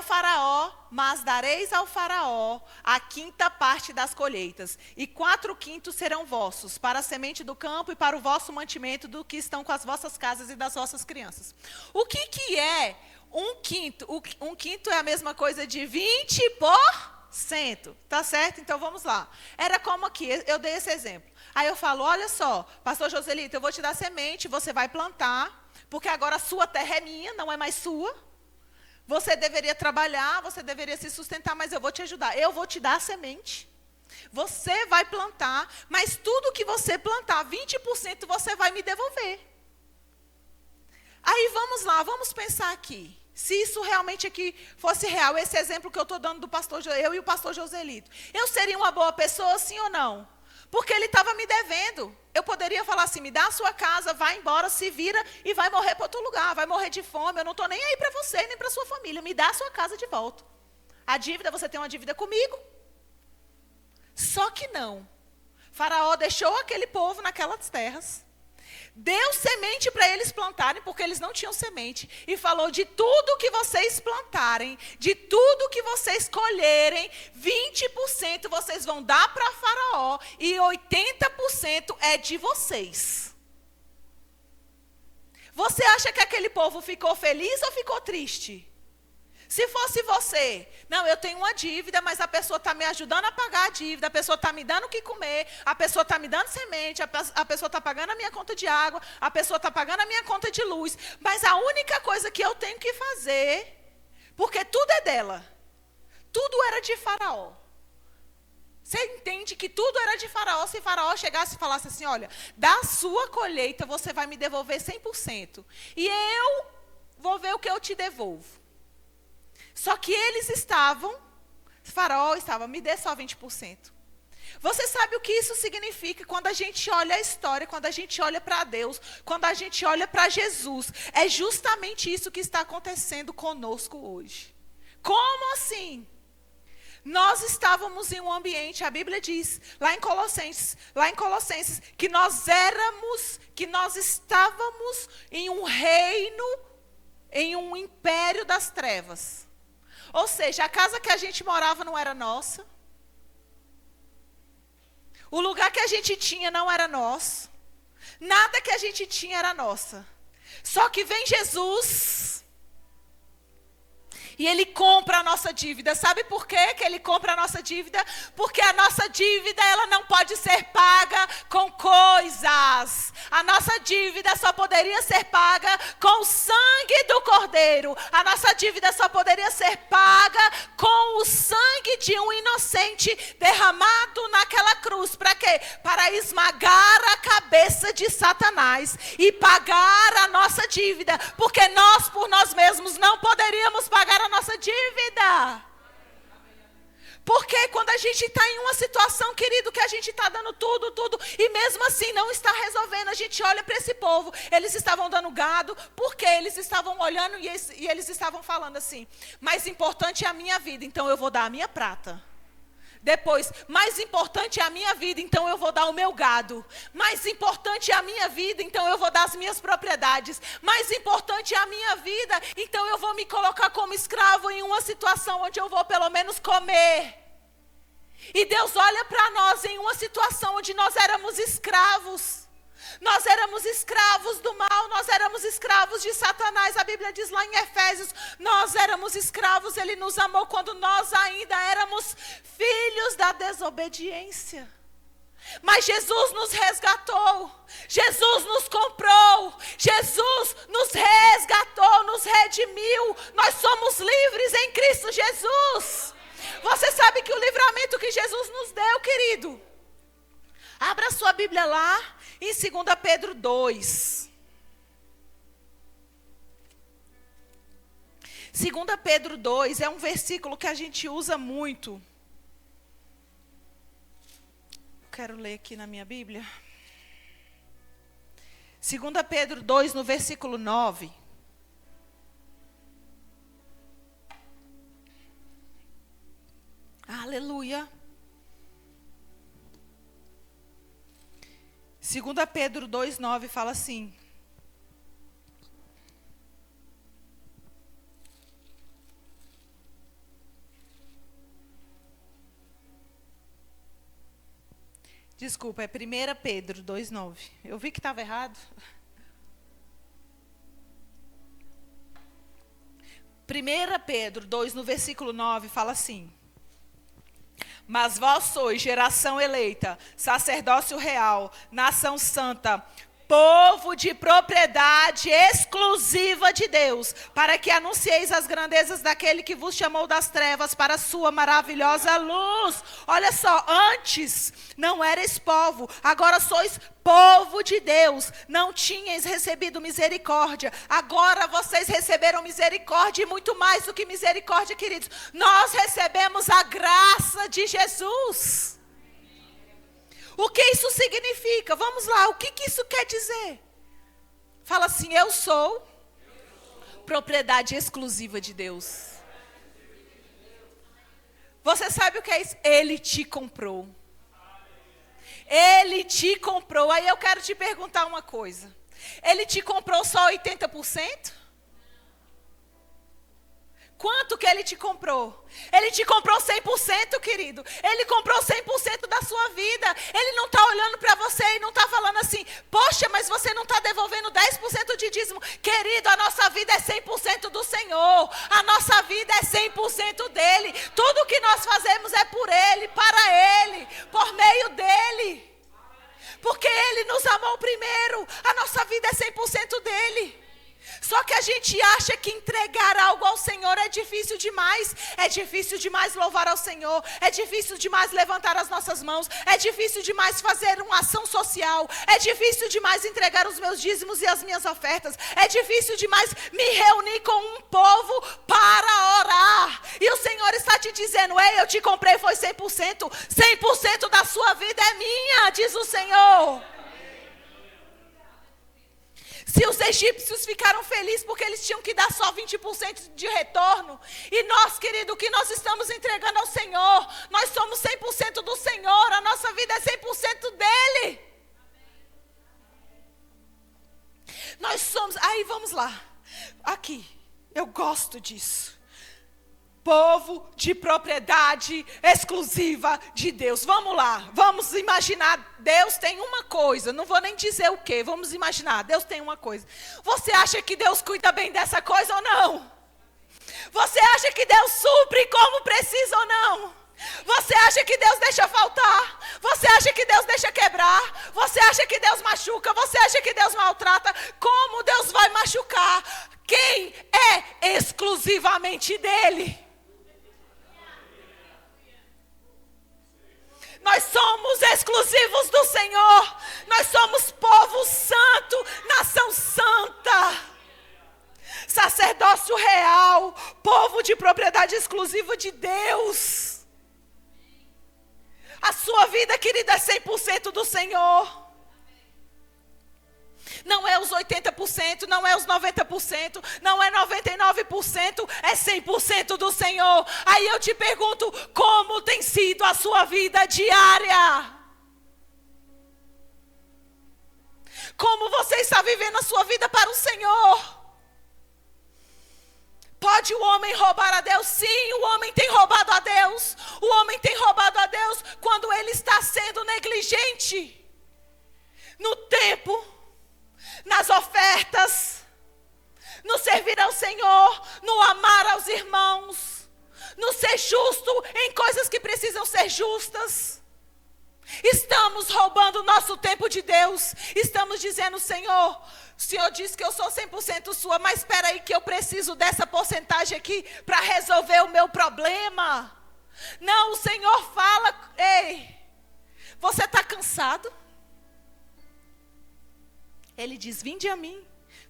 ao faraó a quinta parte das colheitas, e 4/5 serão vossos, para a semente do campo e para o vosso mantimento do que estão com as vossas casas e das vossas crianças. O que é 1/5? 1/5 é a mesma coisa de 20%. Tá certo? Então vamos lá. Era como aqui, eu dei esse exemplo. Aí eu falo: olha só, pastor Joselito, eu vou te dar semente, você vai plantar, porque agora a sua terra é minha, não é mais sua. Você deveria trabalhar, você deveria se sustentar, mas eu vou te ajudar. Eu vou te dar a semente. Você vai plantar, mas tudo que você plantar, 20% você vai me devolver. Aí vamos lá, vamos pensar aqui. Se isso realmente aqui fosse real, esse exemplo que eu estou dando do pastor, eu e o pastor Joselito, eu seria uma boa pessoa, sim ou não? Porque ele estava me devendo. Eu poderia falar assim: me dá a sua casa, vai embora, se vira e vai morrer para outro lugar, vai morrer de fome, eu não estou nem aí para você, nem para sua família, me dá a sua casa de volta. A dívida, você tem uma dívida comigo. Só que não. Faraó deixou aquele povo naquelas terras, deu semente para eles plantarem, porque eles não tinham semente, e falou: de tudo que vocês plantarem, de tudo que vocês colherem, 20% vocês vão dar para Faraó, e 80% é de vocês. Você acha que aquele povo ficou feliz ou ficou triste? Se fosse você: não, eu tenho uma dívida, mas a pessoa está me ajudando a pagar a dívida, a pessoa está me dando o que comer, a pessoa está me dando semente, a pessoa está pagando a minha conta de água, a pessoa está pagando a minha conta de luz, mas a única coisa que eu tenho que fazer, porque tudo é dela, tudo era de Faraó. Você entende que tudo era de Faraó? Se Faraó chegasse e falasse assim: olha, da sua colheita você vai me devolver 100%, e eu vou ver o que eu te devolvo. Só que Faraó estava: me dê só 20%. Você sabe o que isso significa quando a gente olha a história, quando a gente olha para Deus, quando a gente olha para Jesus? É justamente isso que está acontecendo conosco hoje. Como assim? Nós estávamos em um ambiente, a Bíblia diz, lá em Colossenses, que nós estávamos em um reino, em um império das trevas. Ou seja, a casa que a gente morava não era nossa. O lugar que a gente tinha não era nosso. Nada que a gente tinha era nossa. Só que vem Jesus. E Ele compra a nossa dívida. Sabe por quê que Ele compra a nossa dívida? Porque a nossa dívida, ela não pode ser paga com coisas. A nossa dívida só poderia ser paga com o sangue do Cordeiro. A nossa dívida só poderia ser paga com o sangue de um inocente derramado naquela cruz. Para quê? Para esmagar a cabeça de Satanás e pagar a nossa dívida. Porque nós, por nós mesmos, não poderíamos pagar a nossa dívida. Porque quando a gente está em uma situação, querido, que a gente está dando tudo, e mesmo assim não está resolvendo, a gente olha para esse povo, eles estavam dando gado, porque eles estavam olhando e eles estavam falando assim, mais importante é a minha vida, então eu vou dar a minha prata. Depois, mais importante é a minha vida, então eu vou dar o meu gado. Mais importante é a minha vida, então eu vou dar as minhas propriedades. Mais importante é a minha vida, então eu vou me colocar como escravo em uma situação onde eu vou pelo menos comer. E Deus olha para nós em uma situação onde nós éramos escravos. Nós éramos escravos do mal, nós éramos escravos de Satanás. A Bíblia diz lá em Efésios, nós éramos escravos, Ele nos amou quando nós ainda éramos filhos da desobediência. Mas Jesus nos resgatou, Jesus nos comprou, Jesus nos resgatou, nos redimiu. Nós somos livres em Cristo Jesus. Você sabe que o livramento que Jesus nos deu, querido? Abra sua Bíblia lá em 2 Pedro 2. 2 Pedro 2 é um versículo que a gente usa muito. Quero ler aqui na minha Bíblia. 2 Pedro 2, no versículo 9. Aleluia. 2 Pedro 2,9 fala assim. Desculpa, é 1 Pedro 2,9. Eu vi que estava errado. 1 Pedro 2, no versículo 9, fala assim. Mas vós sois geração eleita, sacerdócio real, nação santa, povo de propriedade exclusiva de Deus, para que anuncieis as grandezas daquele que vos chamou das trevas para a sua maravilhosa luz. Olha só, antes não erais povo, agora sois povo de Deus, não tinhais recebido misericórdia, agora vocês receberam misericórdia e muito mais do que misericórdia, queridos. Nós recebemos a graça de Jesus. O que isso significa? Vamos lá, o que isso quer dizer? Fala assim, eu sou propriedade exclusiva de Deus. Você sabe o que é isso? Ele te comprou. Ele te comprou. Aí eu quero te perguntar uma coisa. Ele te comprou só 80%? Quanto que ele te comprou? Ele te comprou 100%, querido. Ele comprou 100% da sua vida. Ele não está olhando para você e não está falando assim, poxa, mas você não está devolvendo 10% de dízimo. Querido, a nossa vida é 100% do Senhor. A nossa vida é 100% dEle. Tudo que nós fazemos é por Ele, para Ele, por meio dEle. Porque Ele nos amou primeiro. A nossa vida é 100% dEle. Só que a gente acha que entregar algo ao Senhor é difícil demais. É difícil demais louvar ao Senhor. É difícil demais levantar as nossas mãos. É difícil demais fazer uma ação social. É difícil demais entregar os meus dízimos e as minhas ofertas. É difícil demais me reunir com um povo para orar. E o Senhor está te dizendo, ei, eu te comprei, foi 100%. 100% da sua vida é minha, diz o Senhor. Se os egípcios ficaram felizes porque eles tinham que dar só 20% de retorno. E nós, querido, o que nós estamos entregando ao Senhor? Nós somos 100% do Senhor. A nossa vida é 100% dEle. Nós somos... Aí, vamos lá. Aqui. Eu gosto disso. Povo de propriedade exclusiva de Deus. Vamos lá, vamos imaginar, Deus tem uma coisa, não vou nem dizer o que, vamos imaginar, Deus tem uma coisa. Você acha que Deus cuida bem dessa coisa ou não? Você acha que Deus supre como precisa ou não? Você acha que Deus deixa faltar? Você acha que Deus deixa quebrar? Você acha que Deus machuca? Você acha que Deus maltrata? Como Deus vai machucar quem é exclusivamente dele? Nós somos exclusivos do Senhor. Nós somos povo santo, nação santa, sacerdócio real, povo de propriedade exclusiva de Deus. A sua vida, querida, é 100% do Senhor. Não é os 80%, não é os 90%, não é 99%, é 100% do Senhor. Aí eu te pergunto, como tem sido a sua vida diária? Como você está vivendo a sua vida para o Senhor? Pode o homem roubar a Deus? Sim, o homem tem roubado a Deus. O homem tem roubado a Deus quando ele está sendo negligente no tempo, nas ofertas, no servir ao Senhor, no amar aos irmãos, no ser justo em coisas que precisam ser justas. Estamos roubando o nosso tempo de Deus. Estamos dizendo, Senhor, o Senhor disse que eu sou 100% sua, mas espera aí que eu preciso dessa porcentagem aqui para resolver o meu problema. Não, o Senhor fala, ei, você está cansado? Ele diz, vinde a mim,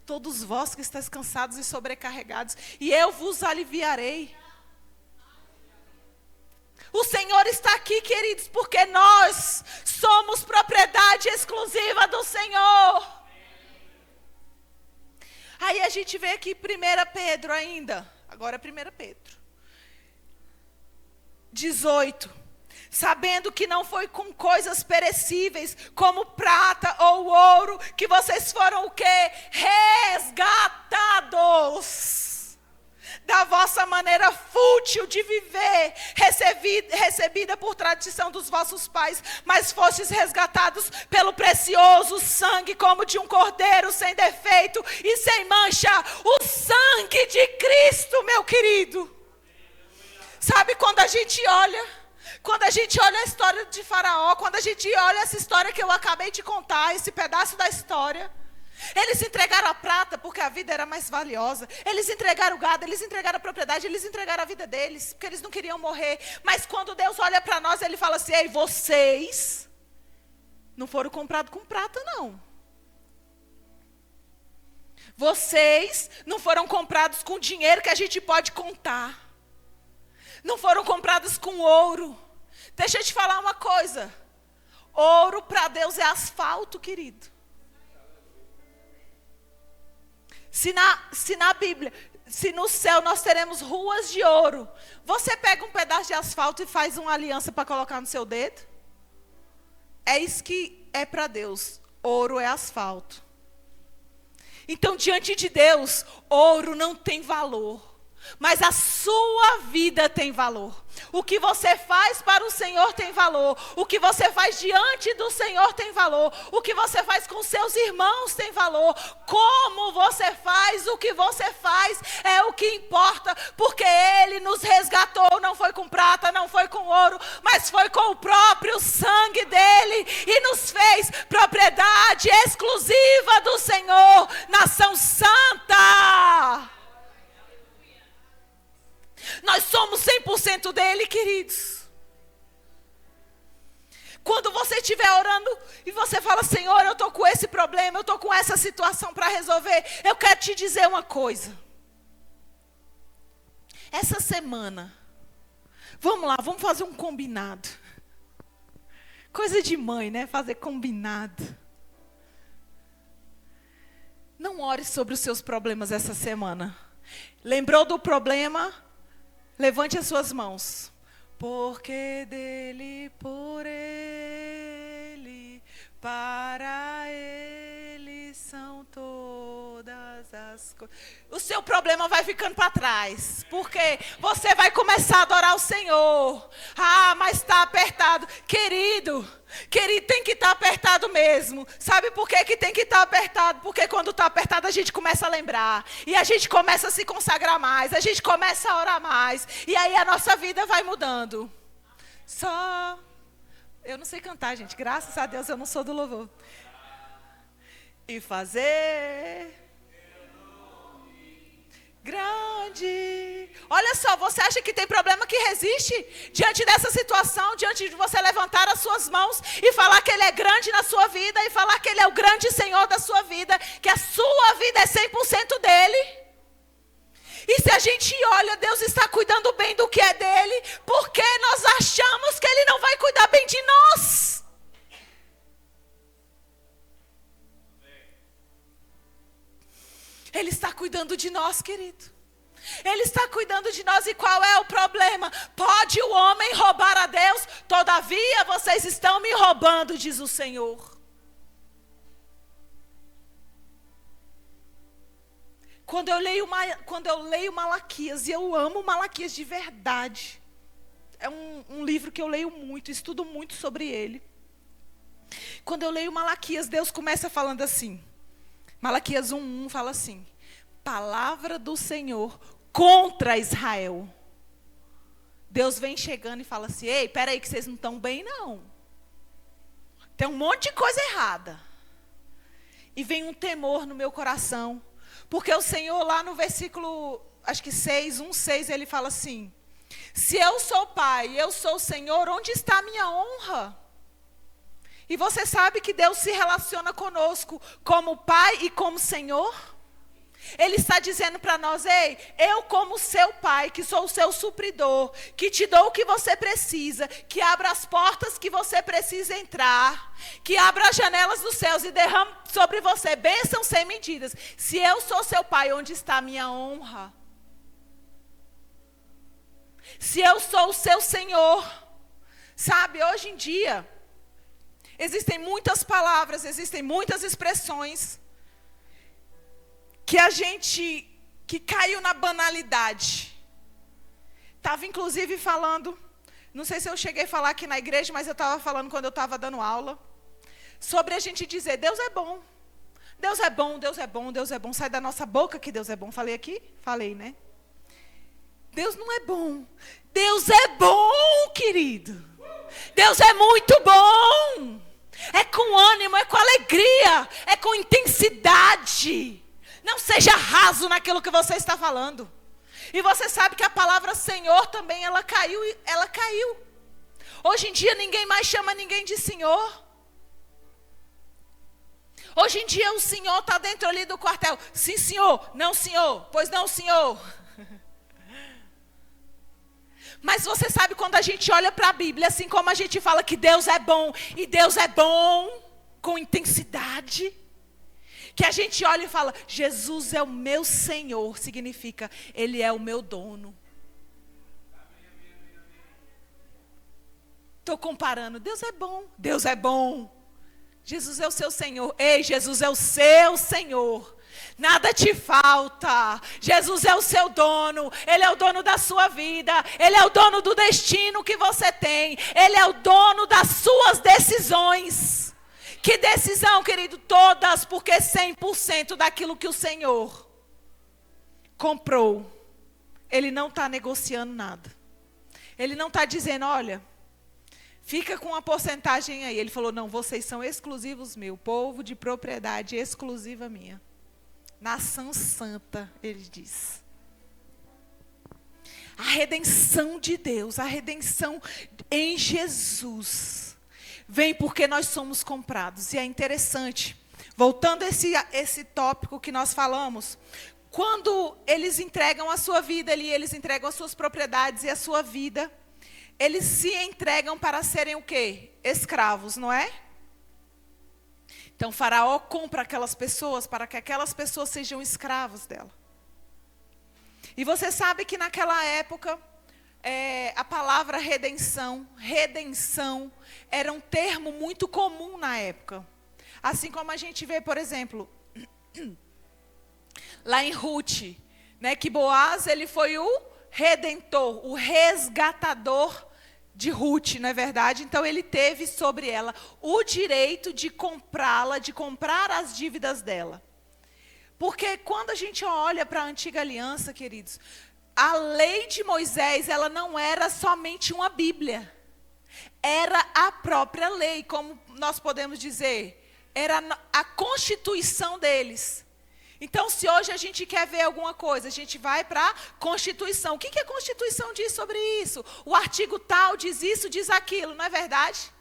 todos vós que estáis cansados e sobrecarregados, e eu vos aliviarei. O Senhor está aqui, queridos, porque nós somos propriedade exclusiva do Senhor. Aí a gente vê aqui 1 Pedro ainda, agora 1 Pedro 18. Sabendo que não foi com coisas perecíveis, como prata ou ouro, que vocês foram o quê? Resgatados da vossa maneira fútil de viver, recebida por tradição dos vossos pais, mas fostes resgatados pelo precioso sangue, como de um cordeiro sem defeito e sem mancha, o sangue de Cristo, meu querido. Sabe quando a gente olha a história de Faraó, quando a gente olha essa história que eu acabei de contar, esse pedaço da história, eles entregaram a prata porque a vida era mais valiosa, eles entregaram o gado, eles entregaram a propriedade, eles entregaram a vida deles, porque eles não queriam morrer. Mas quando Deus olha para nós, Ele fala assim, ei, vocês não foram comprados com prata não. Vocês não foram comprados com dinheiro que a gente pode contar. Não foram comprados com ouro. Deixa eu te falar uma coisa. Ouro para Deus é asfalto, querido. Se na Bíblia, se no céu nós teremos ruas de ouro, você pega um pedaço de asfalto e faz uma aliança para colocar no seu dedo? É isso que é para Deus. Ouro é asfalto. Então, diante de Deus, ouro não tem valor. Mas a sua vida tem valor. O que você faz para o Senhor tem valor. O que você faz diante do Senhor tem valor. O que você faz com seus irmãos tem valor. Como você faz, o que você faz é o que importa. Porque Ele nos resgatou, não foi com prata, não foi com ouro, mas foi com o próprio sangue dEle. E nos fez propriedade exclusiva do Senhor, nação santa. Nós somos 100% dele, queridos. Quando você estiver orando e você fala, Senhor, eu estou com esse problema, eu estou com essa situação para resolver, eu quero te dizer uma coisa. Essa semana, vamos lá, vamos fazer um combinado. Coisa de mãe, né? Fazer combinado. Não ore sobre os seus problemas essa semana. Lembrou do problema? Levante as suas mãos. Porque dele, por ele, para ele são todas as coisas. O seu problema vai ficando para trás. Porque você vai começar a adorar o Senhor. Ah, mas está apertado. Querido, Querido, tem que estar apertado mesmo. Sabe por que tem que estar apertado? Porque quando está apertado a gente começa a lembrar. E a gente começa a se consagrar mais. A gente começa a orar mais. E aí a nossa vida vai mudando. Só... Eu não sei cantar, gente. Graças a Deus eu não sou do louvor. E fazer... grande. Olha só, você acha que tem problema que resiste? Diante dessa situação, diante de você levantar as suas mãos e falar que Ele é grande na sua vida, e falar que Ele é o grande Senhor da sua vida, que a sua vida é 100% dEle. E se a gente olha, Deus está cuidando bem do que é dEle, porque nós achamos que Ele não vai cuidar bem de nós? Ele está cuidando de nós, querido. Ele está cuidando de nós. E qual é o problema? Pode o homem roubar a Deus? Todavia vocês estão me roubando, diz o Senhor. Quando eu leio Malaquias, e eu amo Malaquias de verdade. É um livro que eu leio muito, estudo muito sobre ele. Quando eu leio Malaquias, Deus começa falando assim. Malaquias 1:1 fala assim: palavra do Senhor contra Israel. Deus vem chegando e fala assim: ei, peraí que vocês não estão bem não. Tem um monte de coisa errada. E vem um temor no meu coração. Porque o Senhor lá no versículo, acho que 1:6, ele fala assim: se eu sou pai, eu sou o Senhor, onde está a minha honra? E você sabe que Deus se relaciona conosco como Pai e como Senhor? Ele está dizendo para nós: ei, eu como seu Pai, que sou o seu supridor, que te dou o que você precisa, que abra as portas que você precisa entrar, que abra as janelas dos céus e derrame sobre você bênçãos sem medidas. Se eu sou seu Pai, onde está a minha honra? Se eu sou o seu Senhor, sabe, hoje em dia... existem muitas palavras, existem muitas expressões que caiu na banalidade. Estava inclusive falando, não sei se eu cheguei a falar aqui na igreja, mas eu estava falando quando eu estava dando aula, sobre a gente dizer: Deus é bom, Deus é bom, Deus é bom, Deus é bom. Sai da nossa boca que Deus é bom. Falei aqui? Falei, né? Deus não é bom. Deus é bom, querido. Deus é muito bom. É com ânimo, é com alegria, é com intensidade. Não seja raso naquilo que você está falando. E você sabe que a palavra Senhor também, ela caiu. Hoje em dia ninguém mais chama ninguém de Senhor. Hoje em dia o Senhor está dentro ali do quartel. Sim, senhor. Não, senhor. Pois não, senhor. Mas você sabe, quando a gente olha para a Bíblia, assim como a gente fala que Deus é bom, e Deus é bom com intensidade, que a gente olha e fala: Jesus é o meu Senhor, significa Ele é o meu dono. Estou comparando. Deus é bom, Deus é bom. Jesus é o seu Senhor. Ei, Jesus é o seu Senhor. Nada te falta. Jesus é o seu dono. Ele é o dono da sua vida. Ele é o dono do destino que você tem. Ele é o dono das suas decisões. Que decisão, querido? Todas, porque 100% daquilo que o Senhor comprou, Ele não está negociando nada. Ele não está dizendo: olha, fica com uma porcentagem aí. Ele falou: não, vocês são exclusivos meu, povo de propriedade exclusiva minha. Nação santa, ele diz. A redenção de Deus, a redenção em Jesus, vem porque nós somos comprados. E é interessante, voltando a esse tópico que nós falamos, quando eles entregam a sua vida ali, eles entregam as suas propriedades e a sua vida, eles se entregam para serem o quê? Escravos, não é? Então, Faraó compra aquelas pessoas para que aquelas pessoas sejam escravos dela. E você sabe que naquela época, a palavra redenção era um termo muito comum na época. Assim como a gente vê, por exemplo, lá em Ruth, né, que Boaz, ele foi o redentor, o resgatador de Ruth, não é verdade? Então ele teve sobre ela o direito de comprá-la, de comprar as dívidas dela. Porque quando a gente olha para a antiga aliança, queridos, a lei de Moisés, ela não era somente uma Bíblia. Era a própria lei, como nós podemos dizer. Era a constituição deles. Então, se hoje a gente quer ver alguma coisa, a gente vai para a Constituição. O que a Constituição diz sobre isso? O artigo tal diz isso, diz aquilo, não é verdade?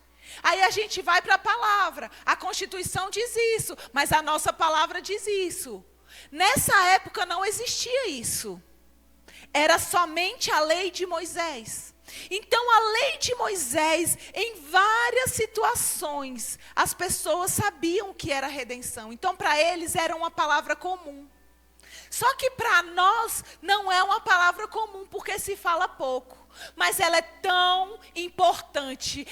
Aí a gente vai para a palavra. A Constituição diz isso, mas a nossa palavra diz isso. Nessa época não existia isso. Era somente a lei de Moisés. Então, a lei de Moisés, em várias situações, as pessoas sabiam o que era redenção. Então, para eles, era uma palavra comum. Só que para nós, não é uma palavra comum, porque se fala pouco. Mas ela é tão importante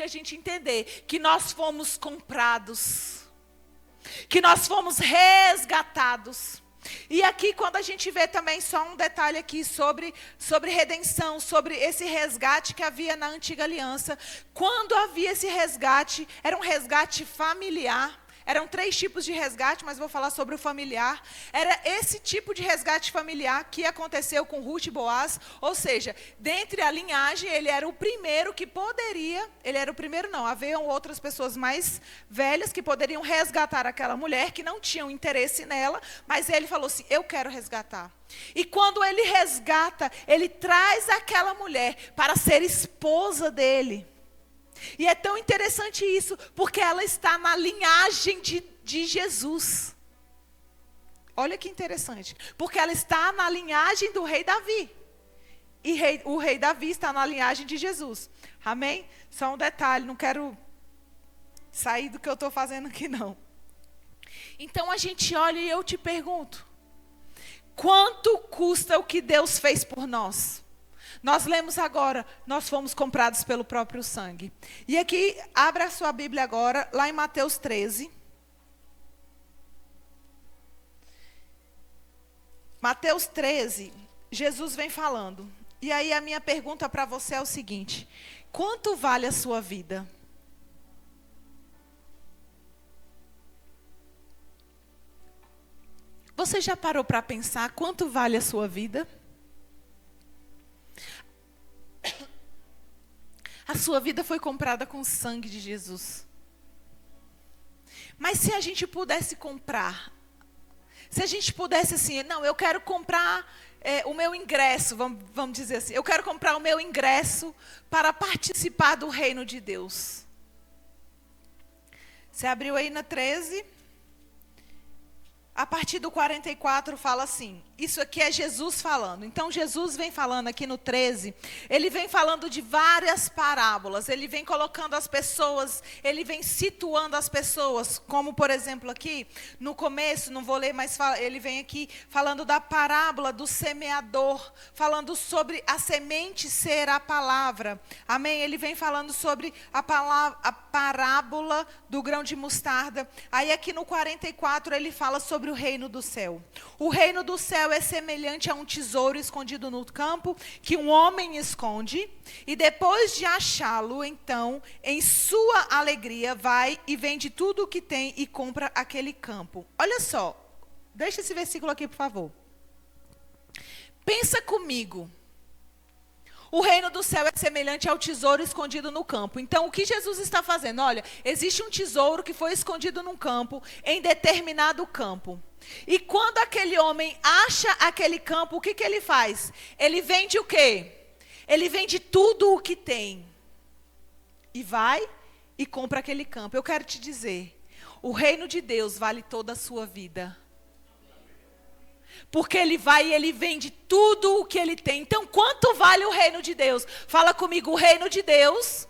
a gente entender que nós fomos comprados, que nós fomos resgatados. E aqui, quando a gente vê também, só um detalhe aqui sobre redenção, sobre esse resgate que havia na antiga aliança. Quando havia esse resgate, era um resgate familiar. Eram 3 tipos de resgate, mas vou falar sobre o familiar. Era esse tipo de resgate familiar que aconteceu com Ruth e Boaz. Ou seja, dentre a linhagem, ele era o primeiro que poderia... Ele era o primeiro não, haviam outras pessoas mais velhas que poderiam resgatar aquela mulher, que não tinham interesse nela, mas ele falou assim, eu quero resgatar. E quando ele resgata, ele traz aquela mulher para ser esposa dele. E é tão interessante isso, porque ela está na linhagem de Jesus. Olha que interessante. Porque ela está na linhagem do rei Davi. E o rei Davi está na linhagem de Jesus. Amém? Só um detalhe, não quero sair do que eu estou fazendo aqui, não. Então a gente olha e eu te pergunto. Quanto custa o que Deus fez por nós? Nós lemos agora, nós fomos comprados pelo próprio sangue. E aqui, abra a sua Bíblia agora, lá em Mateus 13. Mateus 13, Jesus vem falando. E aí a minha pergunta para você é o seguinte: quanto vale a sua vida? Você já parou para pensar quanto vale a sua vida? A sua vida foi comprada com o sangue de Jesus. Mas se a gente pudesse comprar, se a gente pudesse assim, não, eu quero comprar o meu ingresso, vamos dizer assim, eu quero comprar o meu ingresso para participar do reino de Deus. Você abriu aí na 13, a partir do 44 fala assim, isso aqui é Jesus falando. Então Jesus vem falando aqui no 13, ele vem falando de várias parábolas, ele vem colocando as pessoas, ele vem situando as pessoas, como por exemplo aqui, no começo, não vou ler, mas ele vem aqui falando da parábola do semeador, falando sobre a semente ser a palavra, amém? Ele vem falando sobre a parábola do grão de mostarda. Aí aqui no 44 ele fala sobre o reino do céu. O reino do céu é semelhante a um tesouro escondido no campo, que um homem esconde, e depois de achá-lo, então, em sua alegria, vai e vende tudo o que tem e compra aquele campo. Olha só, deixa esse versículo aqui, por favor. Pensa comigo. O reino do céu é semelhante ao tesouro escondido no campo. Então, o que Jesus está fazendo? Olha, existe um tesouro que foi escondido num campo, em determinado campo. E quando aquele homem acha aquele campo, o que ele faz? Ele vende o quê? Ele vende tudo o que tem. E vai e compra aquele campo. Eu quero te dizer, o reino de Deus vale toda a sua vida. Porque ele vai e ele vende tudo o que ele tem. Então, quanto vale o reino de Deus? Fala comigo, o reino de Deus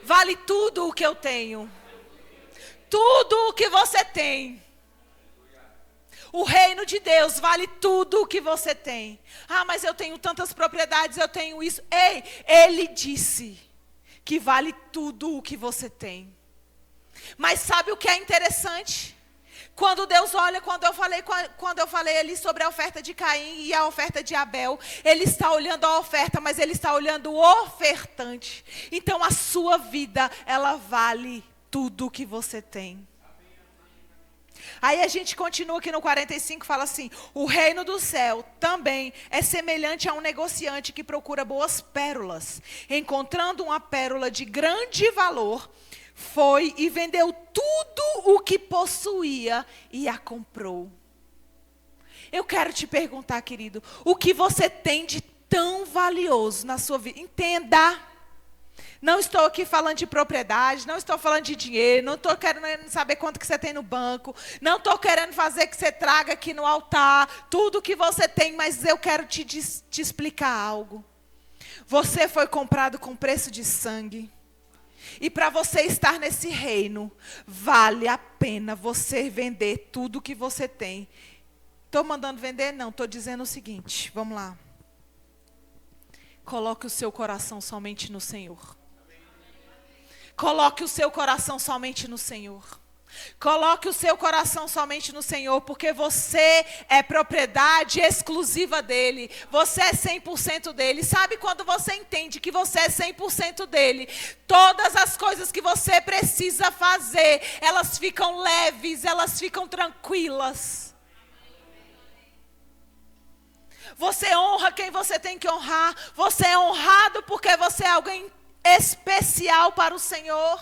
vale tudo o que eu tenho. Tudo o que você tem. O reino de Deus vale tudo o que você tem. Ah, mas eu tenho tantas propriedades, eu tenho isso. Ei, ele disse que vale tudo o que você tem. Mas sabe o que é interessante? Quando Deus olha, quando eu falei ali sobre a oferta de Caim e a oferta de Abel, Ele está olhando a oferta, mas Ele está olhando o ofertante. Então a sua vida, ela vale tudo o que você tem. Aí a gente continua aqui no 45, fala assim: o reino do céu também é semelhante a um negociante que procura boas pérolas. Encontrando uma pérola de grande valor, foi e vendeu tudo o que possuía e a comprou. Eu quero te perguntar, querido, o que você tem de tão valioso na sua vida? Entenda. Não estou aqui falando de propriedade, não estou falando de dinheiro, não estou querendo saber quanto que você tem no banco, não estou querendo fazer que você traga aqui no altar tudo que você tem, mas eu quero te explicar algo. Você foi comprado com preço de sangue. E para você estar nesse reino, vale a pena você vender tudo que você tem. Estou mandando vender? Não, estou dizendo o seguinte, vamos lá. Coloque o seu coração somente no Senhor. Coloque o seu coração somente no Senhor. Coloque o seu coração somente no Senhor, porque você é propriedade exclusiva dEle. Você é 100% dEle. Sabe quando você entende que você é 100% dEle? Todas as coisas que você precisa fazer, elas ficam leves, elas ficam tranquilas. Você honra quem você tem que honrar. Você é honrado porque você é alguém especial para o Senhor.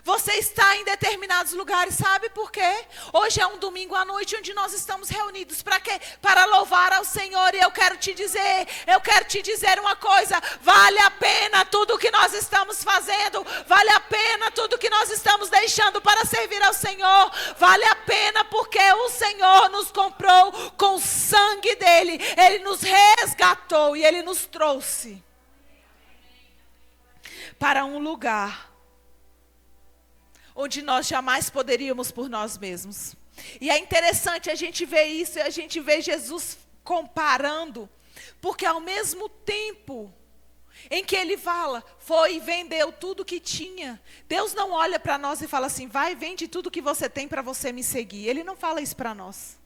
Você está em determinados lugares, sabe por quê? Hoje é um domingo à noite onde nós estamos reunidos. Para quê? Para louvar ao Senhor. E eu quero te dizer uma coisa. Vale a pena tudo o que nós estamos fazendo. Vale a pena tudo o que nós estamos deixando para servir ao Senhor. Vale a pena porque o Senhor nos comprou com o sangue dEle. Ele nos resgatou e Ele nos trouxe para um lugar onde nós jamais poderíamos por nós mesmos. E é interessante a gente ver isso, a gente vê Jesus comparando, porque ao mesmo tempo em que Ele fala, foi e vendeu tudo que tinha. Deus não olha para nós e fala assim, vai, vende tudo que você tem para você me seguir. Ele não fala isso para nós.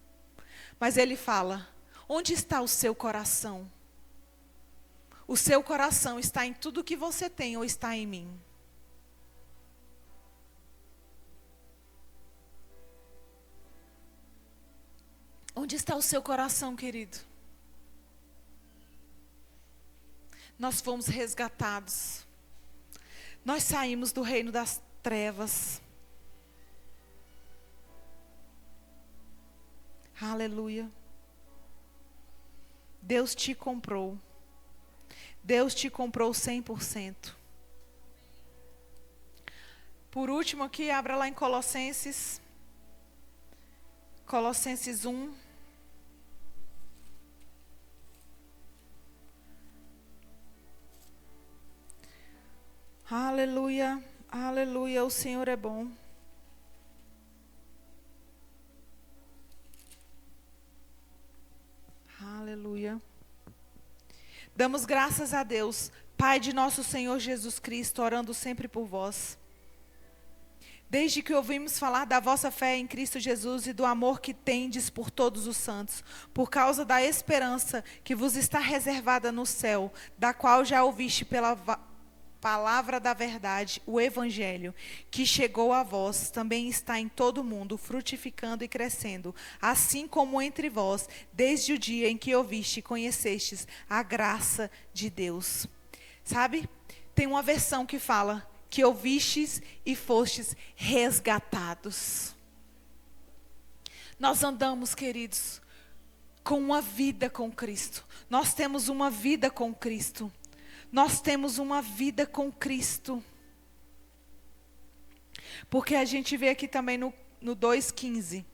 Mas Ele fala, onde está o seu coração? O seu coração está em tudo que você tem ou está em mim? Onde está o seu coração, querido? Nós fomos resgatados. Nós saímos do reino das trevas. Aleluia. Deus te comprou. Deus te comprou 100%. Por último aqui, abra lá em Colossenses 1. Aleluia, aleluia, o Senhor é bom. Aleluia. Damos graças a Deus, Pai de nosso Senhor Jesus Cristo, orando sempre por vós. Desde que ouvimos falar da vossa fé em Cristo Jesus e do amor que tendes por todos os santos, por causa da esperança que vos está reservada no céu, da qual já ouviste pela palavra da verdade, o Evangelho, que chegou a vós, também está em todo o mundo, frutificando e crescendo, assim como entre vós, desde o dia em que ouviste e conhecestes a graça de Deus. Sabe? Tem uma versão que fala que ouvistes e fostes resgatados. Nós andamos, queridos, com uma vida com Cristo. Nós temos uma vida com Cristo. Nós temos uma vida com Cristo. Porque a gente vê aqui também no 2,15.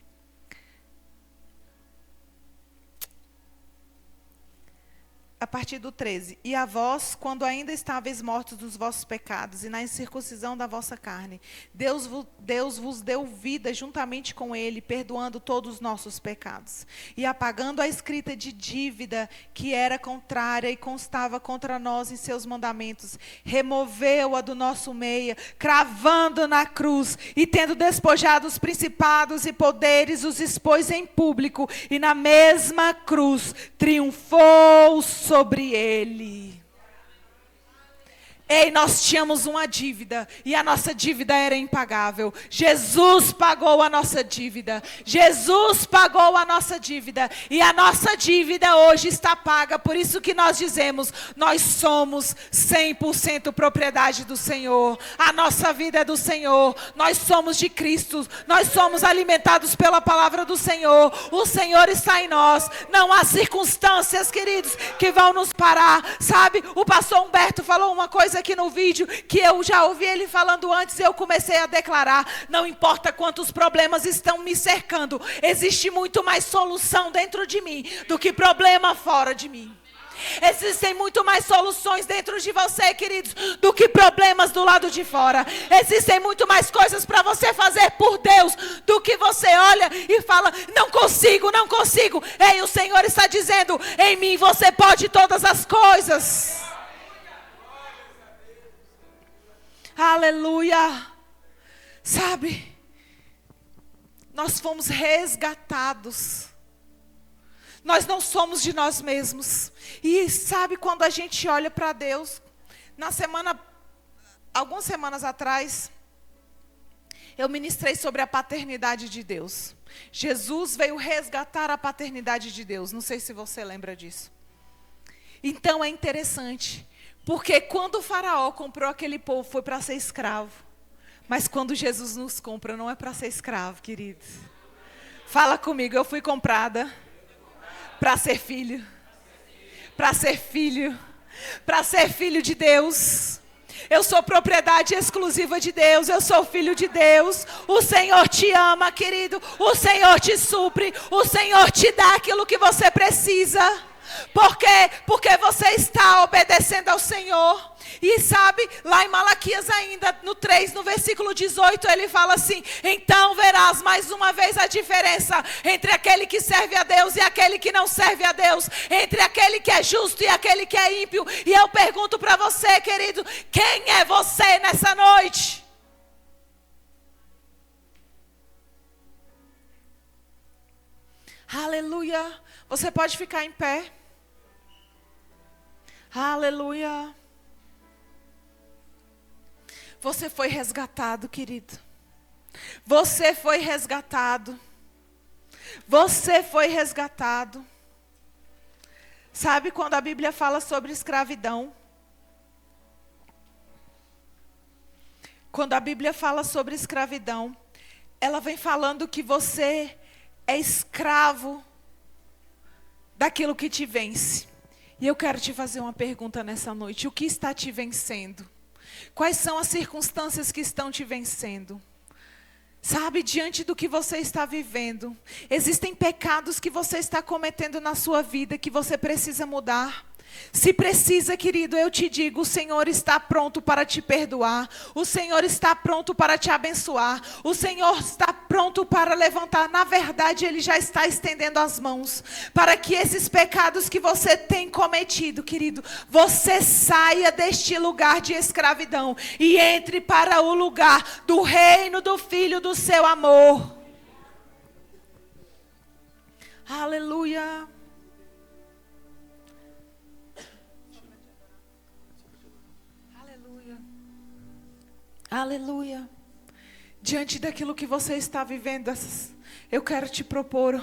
a partir do 13. E a vós, quando ainda estáveis mortos dos vossos pecados e na incircuncisão da vossa carne, Deus vos deu vida juntamente com ele, perdoando todos os nossos pecados. E apagando a escrita de dívida que era contrária e constava contra nós em seus mandamentos, removeu-a do nosso meio, cravando na cruz, e tendo despojado os principados e poderes, os expôs em público, e na mesma cruz triunfou sobre ele. Ei, nós tínhamos uma dívida e a nossa dívida era impagável. Jesus pagou a nossa dívida. Jesus pagou a nossa dívida e a nossa dívida hoje está paga. Por isso que nós dizemos, nós somos 100% propriedade do Senhor. A nossa vida é do Senhor. Nós somos de Cristo. Nós somos alimentados pela palavra do Senhor. O Senhor está em nós. Não há circunstâncias, queridos, que vão nos parar. Sabe, o pastor Humberto falou uma coisa aqui no vídeo, que eu já ouvi ele falando antes, e eu comecei a declarar, não importa quantos problemas estão me cercando, existe muito mais solução dentro de mim, do que problema fora de mim. Existem muito mais soluções dentro de você, queridos, do que problemas do lado de fora. Existem muito mais coisas para você fazer por Deus, do que você olha e fala, não consigo, não consigo. Ei, o Senhor está dizendo, em mim você pode todas as coisas. Aleluia. Sabe, nós fomos resgatados. Nós não somos de nós mesmos. E sabe, quando a gente olha para Deus, algumas semanas atrás, eu ministrei sobre a paternidade de Deus. Jesus veio resgatar a paternidade de Deus. Não sei se você lembra disso. Então é interessante. Porque quando o faraó comprou aquele povo, foi para ser escravo. Mas quando Jesus nos compra, não é para ser escravo, querido. Fala comigo, eu fui comprada para ser filho. Para ser filho. Para ser filho de Deus. Eu sou propriedade exclusiva de Deus. Eu sou filho de Deus. O Senhor te ama, querido. O Senhor te supre. O Senhor te dá aquilo que você precisa. Por quê? Porque você está obedecendo ao Senhor. E sabe, lá em Malaquias ainda, no 3, no versículo 18, ele fala assim, então verás mais uma vez a diferença entre aquele que serve a Deus e aquele que não serve a Deus, entre aquele que é justo e aquele que é ímpio. E eu pergunto para você, querido, quem é você nessa noite? Aleluia. Você pode ficar em pé. Aleluia. Você foi resgatado, querido. Você foi resgatado. Você foi resgatado. Sabe quando a Bíblia fala sobre escravidão? Quando a Bíblia fala sobre escravidão, ela vem falando que você é escravo daquilo que te vence. E eu quero te fazer uma pergunta nessa noite. O que está te vencendo? Quais são as circunstâncias que estão te vencendo? Sabe, diante do que você está vivendo, existem pecados que você está cometendo na sua vida que você precisa mudar. Se precisa, querido, eu te digo, o Senhor está pronto para te perdoar. O Senhor está pronto para te abençoar. O Senhor está pronto para levantar. Na verdade, Ele já está estendendo as mãos para que esses pecados que você tem cometido, querido, você saia deste lugar de escravidão e entre para o lugar do reino do Filho do seu amor. Aleluia. Aleluia. Diante daquilo que você está vivendo, eu quero te propor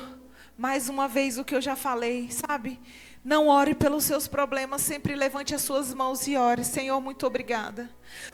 mais uma vez o que eu já falei, sabe? Não ore pelos seus problemas, sempre levante as suas mãos e ore. Senhor, muito obrigada.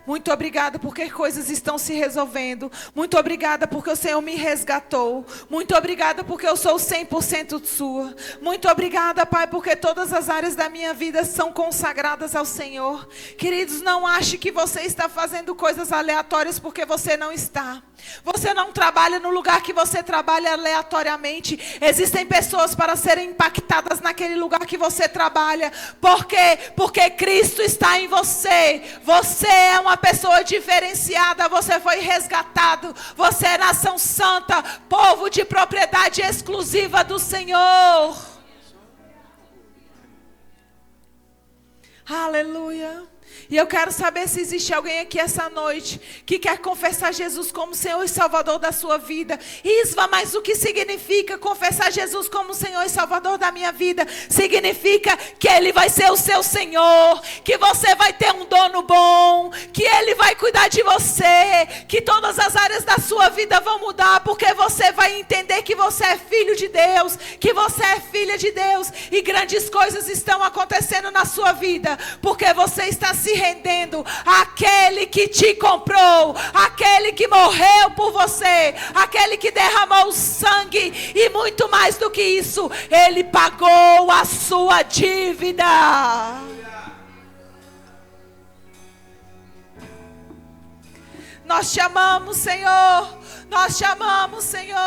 Muito obrigada porque coisas estão se resolvendo. Muito obrigada porque o Senhor me resgatou. Muito obrigada porque eu sou 100% sua. Muito obrigada, Pai, porque todas as áreas da minha vida são consagradas ao Senhor. Queridos, não ache que você está fazendo coisas aleatórias porque você não está. Você não trabalha no lugar que você trabalha aleatoriamente. Existem pessoas para serem impactadas naquele lugar que você trabalha. Por quê? Porque Cristo está em você. Você é uma pessoa diferenciada. Você foi resgatado. Você é nação santa, povo de propriedade exclusiva do Senhor. Aleluia. E eu quero saber se existe alguém aqui essa noite que quer confessar Jesus como Senhor e Salvador da sua vida. Isva, mas o que significa confessar Jesus como Senhor e Salvador da minha vida? Significa que Ele vai ser o seu Senhor, que você vai ter um dono bom, que Ele vai cuidar de você, que todas as áreas da sua vida vão mudar, porque você vai entender que você é filho de Deus, que você é filha de Deus, e grandes coisas estão acontecendo na sua vida, porque você está se rendendo àquele que te comprou, àquele que morreu por você, àquele que derramou o sangue, e muito mais do que isso, Ele pagou a sua dívida. Nós te amamos, Senhor. Nós te amamos, Senhor.